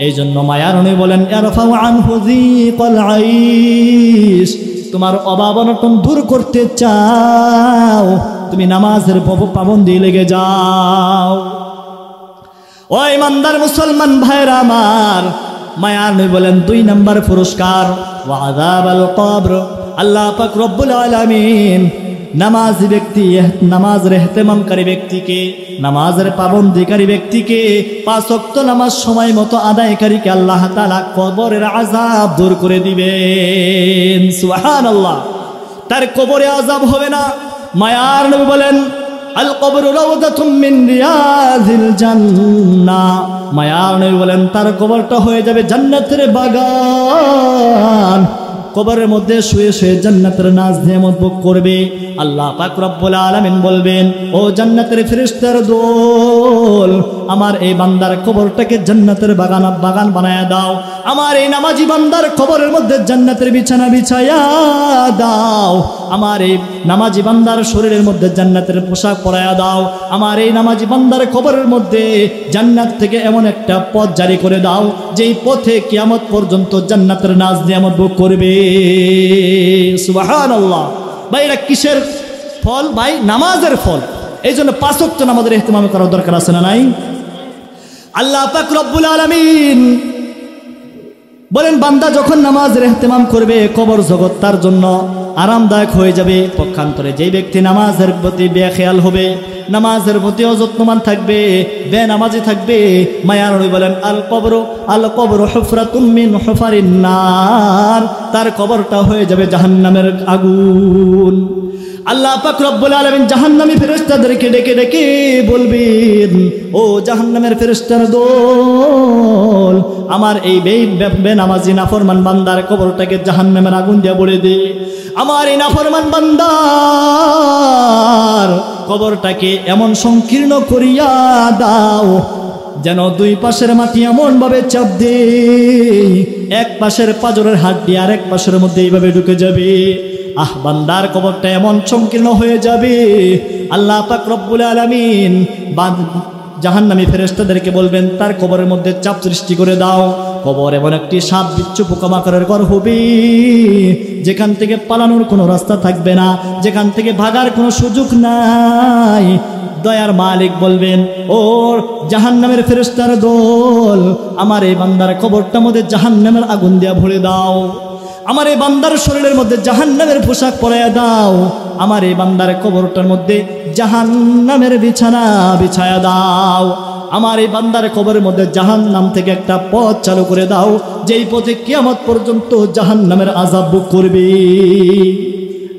এই জন্য মায়ার নবী বলেন, ইয়ারফাউ আনহু যিকাল আইশ, তোমার অভাব অনটন দূর করতে চাও, তুমি নামাজের পাবন্দি লেগে যাও। ও ইমানদার মুসলমান ভাইরা আমার, মায়ার নবী বলেন দুই নাম্বার পুরস্কার ওয়া আযাবাল কবর। আল্লাহ পাক রব্বুল আলামিন নামাজি ব্যক্তি, নামাজের ইহতিমামকারী ব্যক্তিকে, নামাজের পাবন্দিকারী ব্যক্তিকে, পাঁচ ওয়াক্ত নামাজ সময় মতো আদায়কারীকে আল্লাহ তাআলা কবরের আযাব দূর করে দিবেন সুবহানাল্লাহ। তার কবরে আযাব হবে না। মায়ার নবী বলেন, আল কবরু রাউদাতুম মিন রিয়াজিল জান্নাহ। মায়ার নবী বলেন, তার কবরটা হয়ে যাবে জান্নাতের বাগান। কবরের মধ্যে শুয়ে শুয়ে জান্নাতের নাজ নেয়ামত ভোগ করবে। আল্লাহ পাক রব্বুল আলামিন বলবেন, ও জান্নাতের ফেরেশতার দল, আমার এই বান্দার কবরটাকে জান্নাতের বাগান বানায়া দাও। আমার এই নামাজি বান্দার কবরের মধ্যে জান্নাতের বিছানা বিছায়া দাও। আমার এই নামাজি বান্দার শরীরের মধ্যে জান্নাতের পোশাক পরায়া দাও। আমার এই নামাজি বান্দার কবরের মধ্যে জান্নাত থেকে এমন একটা পথ জারি করে দাও, যেই পথে কিয়ামত পর্যন্ত জান্নাতের নাজ নিয়ামত ভোগ করবে সুবহানাল্লাহ। ভাই এটা কিসের ফল? ভাই নামাজের ফল। এই জন্য পাঁচ ওয়াক্ত নামাজের ইহতিমাম করার দরকার আছে না নাই? আল্লাহ পাক রব্বুল আলামিন বলেন, বান্দা যখন নামাজের ইহতিমাম করবে, কবর জগৎ তার জন্য আরামদায়ক হয়ে যাবে। পক্ষান্তরে যেই ব্যক্তি নামাজের প্রতি বেখেয়াল হবে, নামাজের প্রতি অযত্নবান থাকবে, বেনামাজি থাকবে, মায়ার নবী বলেন, আল কবরু হুফরাতুম মিন হুফারিন নার, তার কবরটা হয়ে যাবে জাহান্নামের আগুন। আল্লাহ পাক রব্বুল আলামিন জাহান্নামী ফেরেশতাদেরকে ডেকে ডেকে বলবেন, ও জাহান্নামের ফেরেশতার দল, আমার এই বেনামাজি নাফরমান বান্দার কবরটাকে জাহান্নামের আগুন দিয়ে ভরে দে। আমার এই নাফরমান বান্দার কবরটাকে এমন সংকীর্ণ করিয়া দাও যেন দুই পাশের মাটি এমন ভাবে চাপ দে, এক পাশের পাজরের হাড্ডি আর এক পাশের মধ্যে এইভাবে ঢুকে যাবে। বান্দার কবরটা এমন সংকীর্ণ হয়ে যাবে, আল্লাহ পাক রব্বুল আলামিন জাহান্নামী ফেরেশতাদেরকে বলবেন, তার কবরের মধ্যে চাপ সৃষ্টি করে দাও। কবর এমন একটি সাপ বিচ্ছু পোকামাকড়ের ঘর হবে, যেখান থেকে পালানোর কোনো রাস্তা থাকবে না, যেখান থেকে ভাগার কোনো সুযোগ নাই। দয়ার মালিক বলবেন, ও জাহান্নামের ফেরেশতার দল, আমার এই বান্দার কবরটার মধ্যে জাহান্নামের আগুন দিয়ে ভরে দাও। আমার এই বান্দার শরীরের মধ্যে জাহান্নামের পোশাক পরাইয়া দাও। আমার এই বান্দার কবরটার মধ্যে জাহান্নামের বিছানা বিছায়া দাও। আমার এই বান্দার কবরের মধ্যে জাহান্নাম থেকে একটা পথ চালু করে দাও, যেই পথে কিয়ামত পর্যন্ত জাহান্নামের আযাব ভোগ করবে।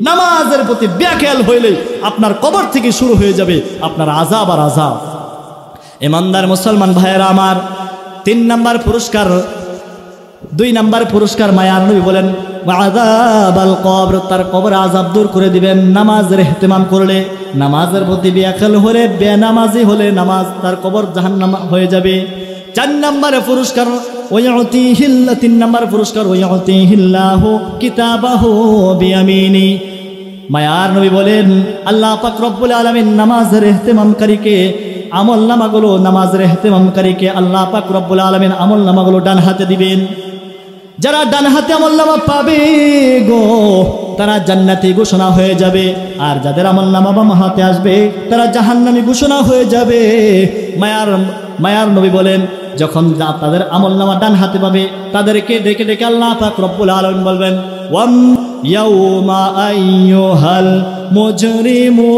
নামাজের প্রতি বেখেয়াল হইলে আপনার কবর থেকে শুরু হয়ে যাবে আপনার আযাব আর আযাব। ইমানদার মুসলমান ভাইয়েরা আমার, 3 নাম্বার পুরস্কার, 2 নাম্বার পুরস্কার মায়ার নবী বলেন আযাবাল কবর, তার কবর আযাব দূর করে দিবেন নামাজের ইহতিমাম করলে। নামাজের প্রতি বেখেয়াল হলে, বেনামাজি হলে নামাজ তার কবর জাহান্নাম হয়ে যাবে। 4 নম্বরে পুরস্কার 3 নম্বর পুরস্কার ওয়াতিহিল্লাহু কিতাবাহু বিয়ামিনি। মায়ার নবী বলেন, আল্লাহ পাক রব্বুল আলামিন নামাজের ইহতিমামকারীকে আমলনামাগুলো, নামাজের ইহতিমামকারীকে আল্লাহ পাক রব্বুল আলামিন আমলনামাগুলো ডান হাতে দিবেন। যারা ডান হাতে আমলনামা পাবে গো, তারা জান্নাতি ঘোষণা হয়ে যাবে, আর যাদের আমলনামা বাম হাতে আসবে তারা জাহান্নামী ঘোষণা হয়ে যাবে। মায়ার নবী বলেন, যখন তাদের আমলনামা ডান হাতে পাবে তাদেরকে ডেকে ডেকে আল্লাহ পাক রব্বুল আলামিন বলবেন, ওয়াম ইয়াউমা আইয়ুহাল মুজরিমুন।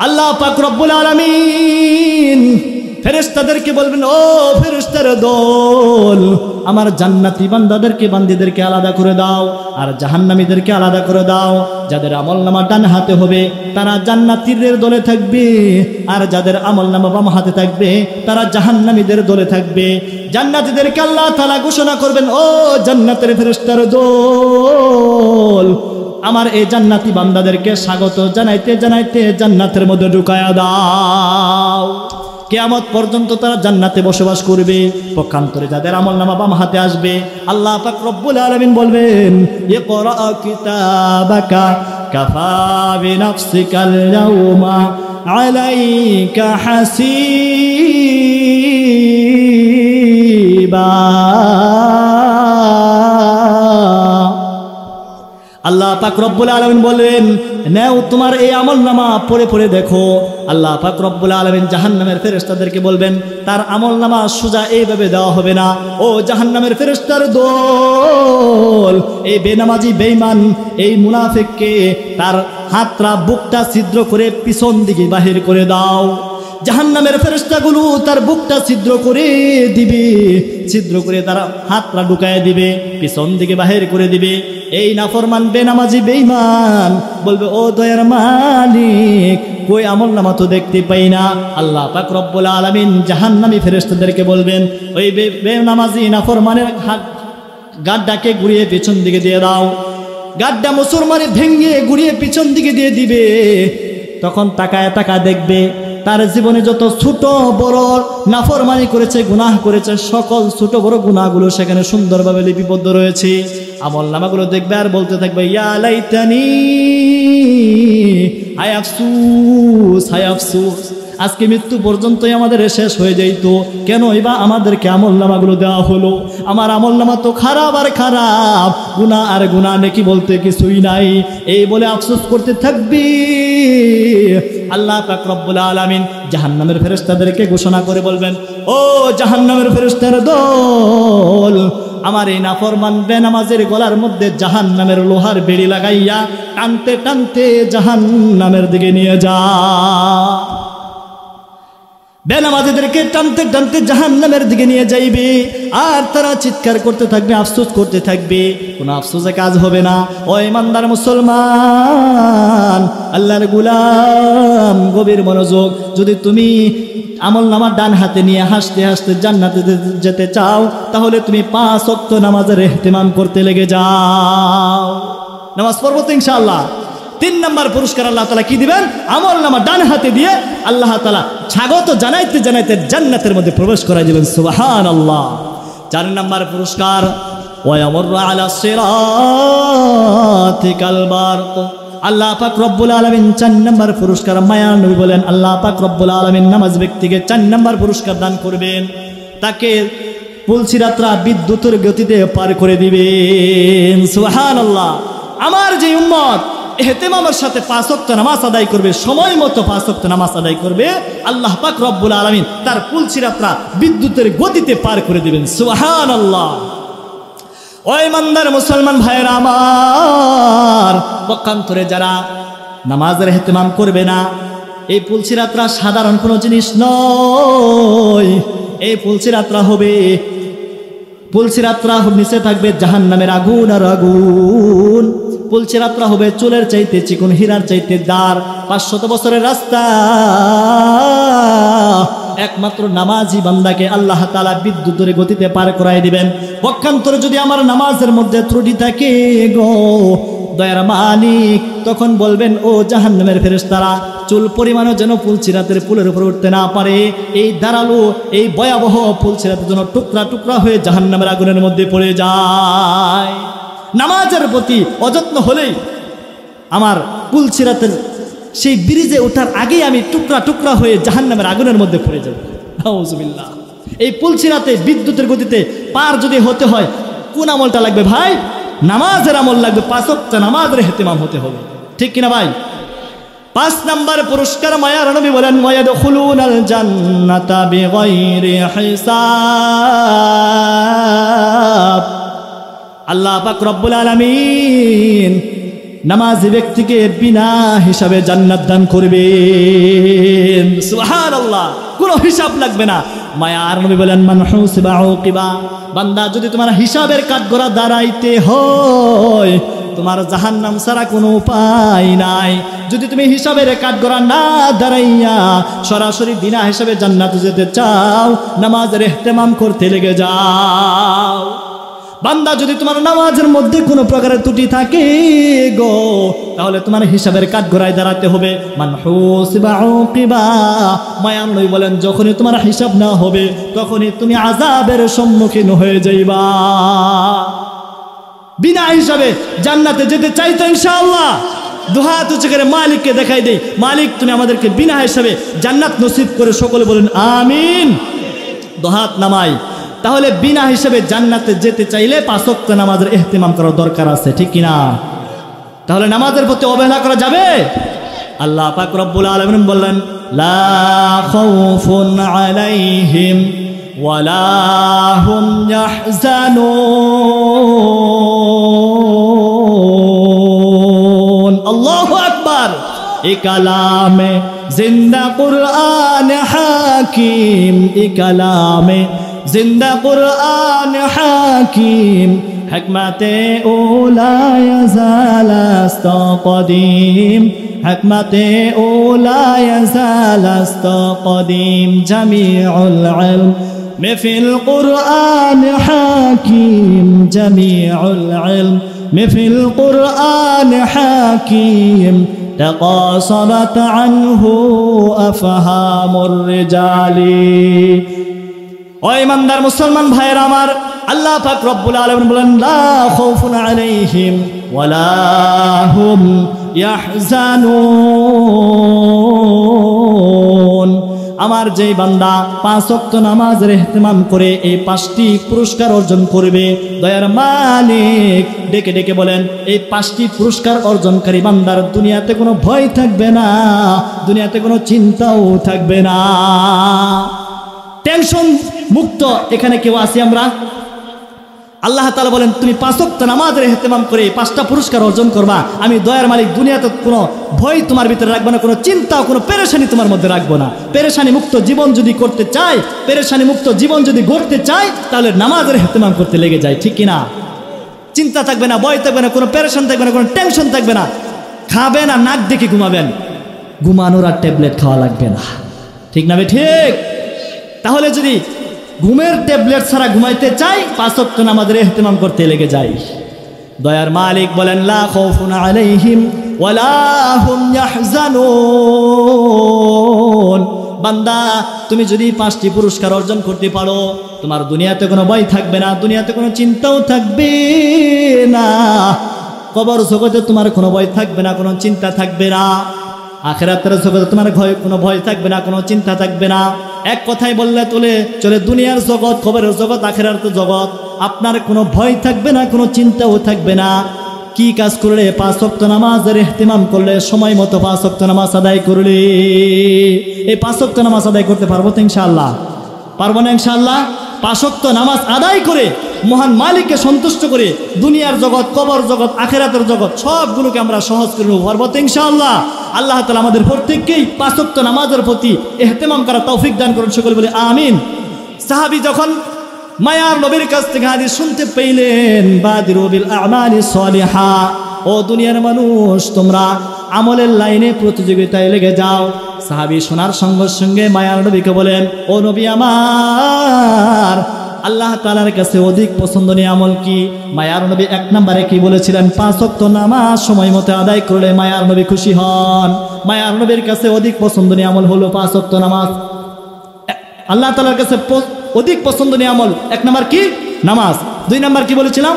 আল্লাহ পাক রব্বুল আলামিন ফেরেশতাদেরকে বলবেন, ও ফেরেশতার দল, আমার জান্নাতি বান্দাদেরকে বান্দীদেরকে আলাদা করে দাও, আর জাহান্নামীদেরকে আলাদা করে দাও। যাদের আমলনামা ডান হাতে হবে তারা জান্নাতীদের দলে থাকবে, আর যাদের আমলনামা বাম হাতে থাকবে তারা জাহান্নামীদের দলে থাকবে। জান্নাতীদেরকে আল্লাহ তাআলা ঘোষণা করবেন, ও জান্নাতের ফেরেশতার দল, আমার এই জান্নাতি বান্দাদেরকে স্বাগত জানাইতে জানাইতে জান্নাতের মধ্যে ঢুকায়া দাও। কিয়ামত পর্যন্ত তারা জান্নাতে বসবাস করবে। পক্ষান্তরে যাদের আমলনামা বাম হাতে আসবে আল্লাহ পাক রব্বুল আলামিন বলবেন, ইকরা কিতাবাকা কাফা বিনাফসিকাল ইয়াউমা আলাইকা হাসিবা। আল্লাহ পাক রব্বুল আলামিন বলেন, নাও তোমার এই আমলনামা পড়ে পড়ে দেখো। আল্লাহ পাক রব্বুল আলামিন জাহান্নামের ফেরেশতাদেরকে বলবেন, তার আমলনামা সোজা এইভাবে দেওয়া হবে না। ও জাহান্নামের ফেরেশতার দল, এই বেনামাজি বেঈমান এই মুনাফিককে তার হাতটা বুকটা ছিদ্র করে পিছন দিকে বাহির করে দাও। জাহান্নামের ফেরেশতাগুলো তার বুকটা ছিদ্র করে দিবে, ছিদ্র করে তারা হাতটা ঢুকায় দিবে, পিছন দিকে বাহির করে দিবে। এই নাফরমান বেনামাজি বেঈমান বলবে, ও দয়ার মালিক, কই আমলনামা তো দেখতে পাই না। আল্লাহ পাক রব্বুল আলামিন জাহান্নামী ফেরেশতাদেরকে বলবেন, ওই বেনামাজি নাফরমানের গাড্ডাকে ঘুরিয়ে পিছন দিকে দিয়ে দাও। গাড্ডা মুসলমানে ভেঙে ঘুরিয়ে পিছন দিকে দিয়ে দিবে। তখন তাকায় তাকায় দেখবে তার জীবনে যত ছোট বড় নাফরমানি করেছে, গুনাহ করেছে, সকল ছোট বড় গুনাহগুলো সেখানে সুন্দরভাবে লিপিবদ্ধ রয়েছে। আমলনামাগুলো দেখবে আর বলতে থাকবে, ইয়া লাইতানি, হায় আফসোস, হায় আফসোস, আজকে মৃত্যু পর্যন্তই আমাদের শেষ হয়ে যাইত, কেন এবার আমাদেরকে আমলনামাগুলো দেওয়া হলো? আমার আমলনামা তো খারাপ আর খারাপ, গুনাহ আর গুনাহ নেকি বলতে কিছুই নাই। এই বলে আফসোস করতে থাকবি। আল্লাহ পাক রব্বুল আলামিন জাহান্নামের ফেরেশতাদেরকে ঘোষণা করে বলবেন, ও জাহান্নামের ফেরেশতার দল, আমার এই নাফরমান বেনামাজের গলার মধ্যে জাহান্নামের লোহার বেড়ি লাগাইয়া টানতে টানতে জাহান্নামের দিকে নিয়ে যা। বেনামাজিদেরকে টানতে টানতে জাহান্নামের দিকে নিয়ে যাইবে, আর তারা চিৎকার করতে থাকবে, আফসোস করতে থাকবে, কোনো আফসোসে কাজ হবে না। ও ইমানদার মুসলমান, আল্লাহর গোলাম, গভীর মনোযোগ। যদি তুমি আমলনামা ডান হাতে নিয়ে হাসতে হাসতে জান্নাতে যেতে চাও, তাহলে তুমি 5 ওয়াক্ত নামাজের ইহতিমাম করতে লেগে যাও। নামাজ পড়বো তো ইনশাআল্লাহ। 3 নম্বর পুরস্কার আল্লাহ তাআলা কি দিবেন? আমলনামা ডান হাতে দিয়ে আল্লাহ তাআলা স্বাগত জানাইতে জানাইতে জান্নাতের মধ্যে প্রবেশ করাই দিবেন। সুবহানাল্লাহ। 4 নম্বর পুরস্কার, ওয়ায়ামুরু আলা সিরাতিকাল বারক। আল্লাহ পাক রব্বুল আলামিন 4 নম্বর পুরস্কার, মায়ার নবী বলেন আল্লাহ পাক রব্বুল আলামিন নামাজ ব্যক্তিকে 4 নম্বর পুরস্কার দান করবেন, তাকে পুলসিরাতরা বিদ্যুতের গতিতে পার করে দিবেন। সুবহানাল্লাহ। আমার যে উম্মত ইহতিমামের সাথে 5 ওয়াক্ত নামাজ আদায় করবে, সময় মতো 5 ওয়াক্ত নামাজ আদায় করবে, আল্লাহ পাক রব্বুল আলামিন তার পুলসিরাতরা বিদ্যুতের গতিতে পার করে দিবেন। সুবহানাল্লাহ। ওই ইমানদার মুসলমান ভাইয়েরা আমার, পক্ষান্তরে যারা নামাজের ইহতিমাম করবে না, এই পুলসিরাতরা সাধারণ কোনো জিনিস নয়। এই পুলসিরাতরা হবে, পুলসিরাতরা নিচে থাকবে জাহান্নামের আগুন আর আগুন। পুলসিরাতরা হবে চুলের চাইতে চিকন, হীরার চাইতে দার। 500 বছরের রাস্তা একমাত্র নামাজি বান্দাকে আল্লাহ তাআলা বিদ্যুতের গতিতে পার করাই দিবেন। পক্ষান্তরে যদি আমার নামাজের মধ্যে ত্রুটি থাকে গো দয়ার মালিক, তখন বলবেন ও জাহান্নামের ফেরেশতারা, চুল পরিমাণও যেন পুলসিরাতের পুলের উপর উঠতে না পারে। এই ধারালো, এই ভয়াবহ পুলসিরাতের জন্য টুকরা টুকরা হয়ে জাহান্নামের আগুনের মধ্যে পড়ে যায়। নামাজের প্রতি অযত্ন হলেই আমার পুলসিরাতের সেই ব্রিজে ওঠার আগেই আমি টুকরা টুকরা হয়ে জাহান্নামের আগুনের মধ্যে পড়ে যাব। নাউজুবিল্লাহ। এই পুলসিরাতে বিদ্যুতের গতিতে পার যদি হতে হয়, কোন আমলটা লাগবে ভাই? নামাজের আমল লাগবে। 5 ওয়াক্ত নামাজের ইহতিমাম হতে হবে, ঠিক কিনা ভাই? 5 নম্বর পুরস্কার, মায়ার নবী বলেন ওয়ায়াদখুলুনাল জান্নাতা বিগাইরি হিসাব। আল্লাহ পাক রব্বুল আলামিন নামাজি ব্যক্তিকে বিনা হিসাবে জান্নাত দান করবেন। সুবহানাল্লাহ। কোনো হিসাব লাগবে না। মায়ার নবী বলেন মান হুসিবা উকিবা। বান্দা, যদি তোমার হিসাবের কাঠগড়া দাঁড়াইতে হয়, তোমার জাহান্নাম ছাড়া কোনো উপায় নাই। যদি তুমি হিসাবের কাঠগড়া না দাঁড়াইয়া সরাসরি বিনা হিসাবে জান্নাতে যেতে চাও, নামাজের ইহতিমাম করতে লেগে যাও। বান্দা, যদি তোমার নামাজের মধ্যে কোনো প্রকারের ত্রুটি থাকে গো, তাহলে তোমার হিসাবের কাঠগড়ায় দাঁড়াতে হবে। মান হুসিবা উকিবা। মায়ার নবী বলেন যখনই তোমার হিসাব না হবে, তখনই তুমি আযাবের সম্মুখীন হয়ে যাইবা। বিনা হিসাবে জান্নাতে যেতে চাই তো ইনশাআল্লাহ? দুহাত উঁচু করে মালিককে দেখাই দেই, মালিক তুমি আমাদেরকে বিনা হিসাবে জান্নাত নসিব করে। সকলে বলেন আমিন। দুহাত নামাই। তাহলে বিনা হিসেবে জান্নাতে যেতে চাইলে 5 ওয়াক্ত নামাজের ইহতিমাম করার দরকার আছে, ঠিক কিনা? তাহলে নামাজের প্রতি অবহেলা করা যাবে? আল্লাহ পাক রব্বুল আলামিন বললেন লা খাউফুন আলাইহিম ওয়ালা হুম ইয়াহজানুন। আল্লাহু আকবার। এ কালামে জিন্দা কুরআন হাকিম, এ কালামে জিন্দা কুরআন হাকিম, হিকমতে ওলা ইয়াজাল আস্তাকদিম, হিকমতে ওলা ইয়াজাল আস্তাকদিম, জামিউল ইলম মিফিল কুরআন হাকিম, জামিউল ইলম মিফিল কুরআন হাকিম, تقاصرت عنه أفهام الرجال। ও ইমানদার মুসলমান ভাইয়েরা আমার, আল্লাহ পাক রব্বুল আলামিন বলেন লা খাউফুন আলাইহিম ওয়ালা হুম ইয়াহজানুন। আমার যেই বান্দা 5 ওয়াক্ত নামাজের ইহতিমাম করে এই 5টি পুরস্কার অর্জন করবে, দয়ার মালিক ডেকে ডেকে বলেন এই 5টি পুরস্কার অর্জনকারী বান্দার দুনিয়াতে কোনো ভয় থাকবে না, দুনিয়াতে কোনো চিন্তাও থাকবে না। টেনশন মুক্ত এখানে কেউ আছি আমরা? আল্লাহ তাআলা বলেন তুমি 5 ওয়াক্ত নামাজের ইহতিমাম করে 5টা পুরস্কার অর্জন করবা। আমি দয়ার মালিক দুনিয়াতে কোনো ভয় তোমার ভিতরে রাখবো না, কোনো চিন্তা কোনো পেরেশানি তোমার মধ্যে রাখবো না। পেরেশানি মুক্ত জীবন যদি করতে চাই, পেরেশানি মুক্ত জীবন যদি গড়তে চাই, তাহলে নামাজের ইহতিমাম করতে লেগে যায়, ঠিক কিনা? চিন্তা থাকবে না, ভয় থাকবে না, কোনো পেরেশান থাকবে না, কোনো টেনশন থাকবে না। খাবেন আর নাক দেখে ঘুমাবেন, ঘুমানোর আর ট্যাবলেট খাওয়া লাগবে না, ঠিক না? ঠিক। তাহলে যদি ঘুমের ট্যাবলেট ছাড়া ঘুমাইতে চাই, 5 ওয়াক্ত নামাজের ইহতিমাম করতে লেগে যাই। দয়ার মালিক বলেন লা খাউফুন আলাইহিম ওয়ালা হুম ইয়াহজানুন। বান্দা তুমি যদি 5টি পুরস্কার অর্জন করতে পারো, তোমার দুনিয়াতে কোনো ভয় থাকবে না, দুনিয়াতে কোনো চিন্তাও থাকবে না, কবর জগতে তোমার কোনো ভয় থাকবে না, কোনো চিন্তা থাকবে না, আখিরাতের জগতে তোমার কোনো ভয় থাকবে না, কোনো চিন্তা থাকবে না। এক কথায় বললে চলে দুনিয়ার জগৎ, কবরের জগৎ, আখিরাতের জগৎ, আপনার কোনো ভয় থাকবে না, কোনো চিন্তাও থাকবে না। কি কাজ করলে? 5 ওয়াক্ত নামাজের ইহতিমাম করলে, সময় মতো 5 ওয়াক্ত নামাজ আদায় করলে। এই 5 ওয়াক্ত নামাজ আদায় করতে পারবো তো ইনশাআল্লাহ? পারবো না ইনশাআল্লাহ? 5 ওয়াক্ত নামাজ আদায় করে মহান মালিককে সন্তুষ্ট করে দুনিয়ার জগৎ, কবর জগৎ, আখিরাতের জগৎ সবগুলোকে আমরা সহজ করে নেব, পারবো তো ইনশাআল্লাহ? আল্লাহ তাআলা আমাদের প্রত্যেককেই 5 ওয়াক্ত নামাজের প্রতি ইহতিমাম করার তৌফিক দান করুন, সকলে বলে আমিন। সাহাবী যখন মায়ার নবীর কাছ থেকে হাদিস শুনতে পেলেন, বাদিরু বিল আমালিস সালিহা, ও দুনিয়ার মানুষ তোমরা আমলের লাইনে প্রতিযোগিতায় লেগে যাও। সাহাবী শোনার সঙ্গে সঙ্গে মায়ার নবীকে বলেন, ও নবী আমার, আল্লাহ তাআলার কাছে অধিক পছন্দনীয় আমল কি? মায়ার নবী 1 নম্বরে কি বলেছিলেন? 5 ওয়াক্ত নামাজ সময় মতো আদায় করলে মায়ার নবী খুশি হন। মায়ার নবীর কাছে অধিক পছন্দনীয় আমল হলো 5 ওয়াক্ত নামাজ। আল্লাহ তাআলার কাছে অধিক পছন্দনীয় আমল 1 নম্বর কি? নামাজ। 2 নম্বর কি বলেছিলাম?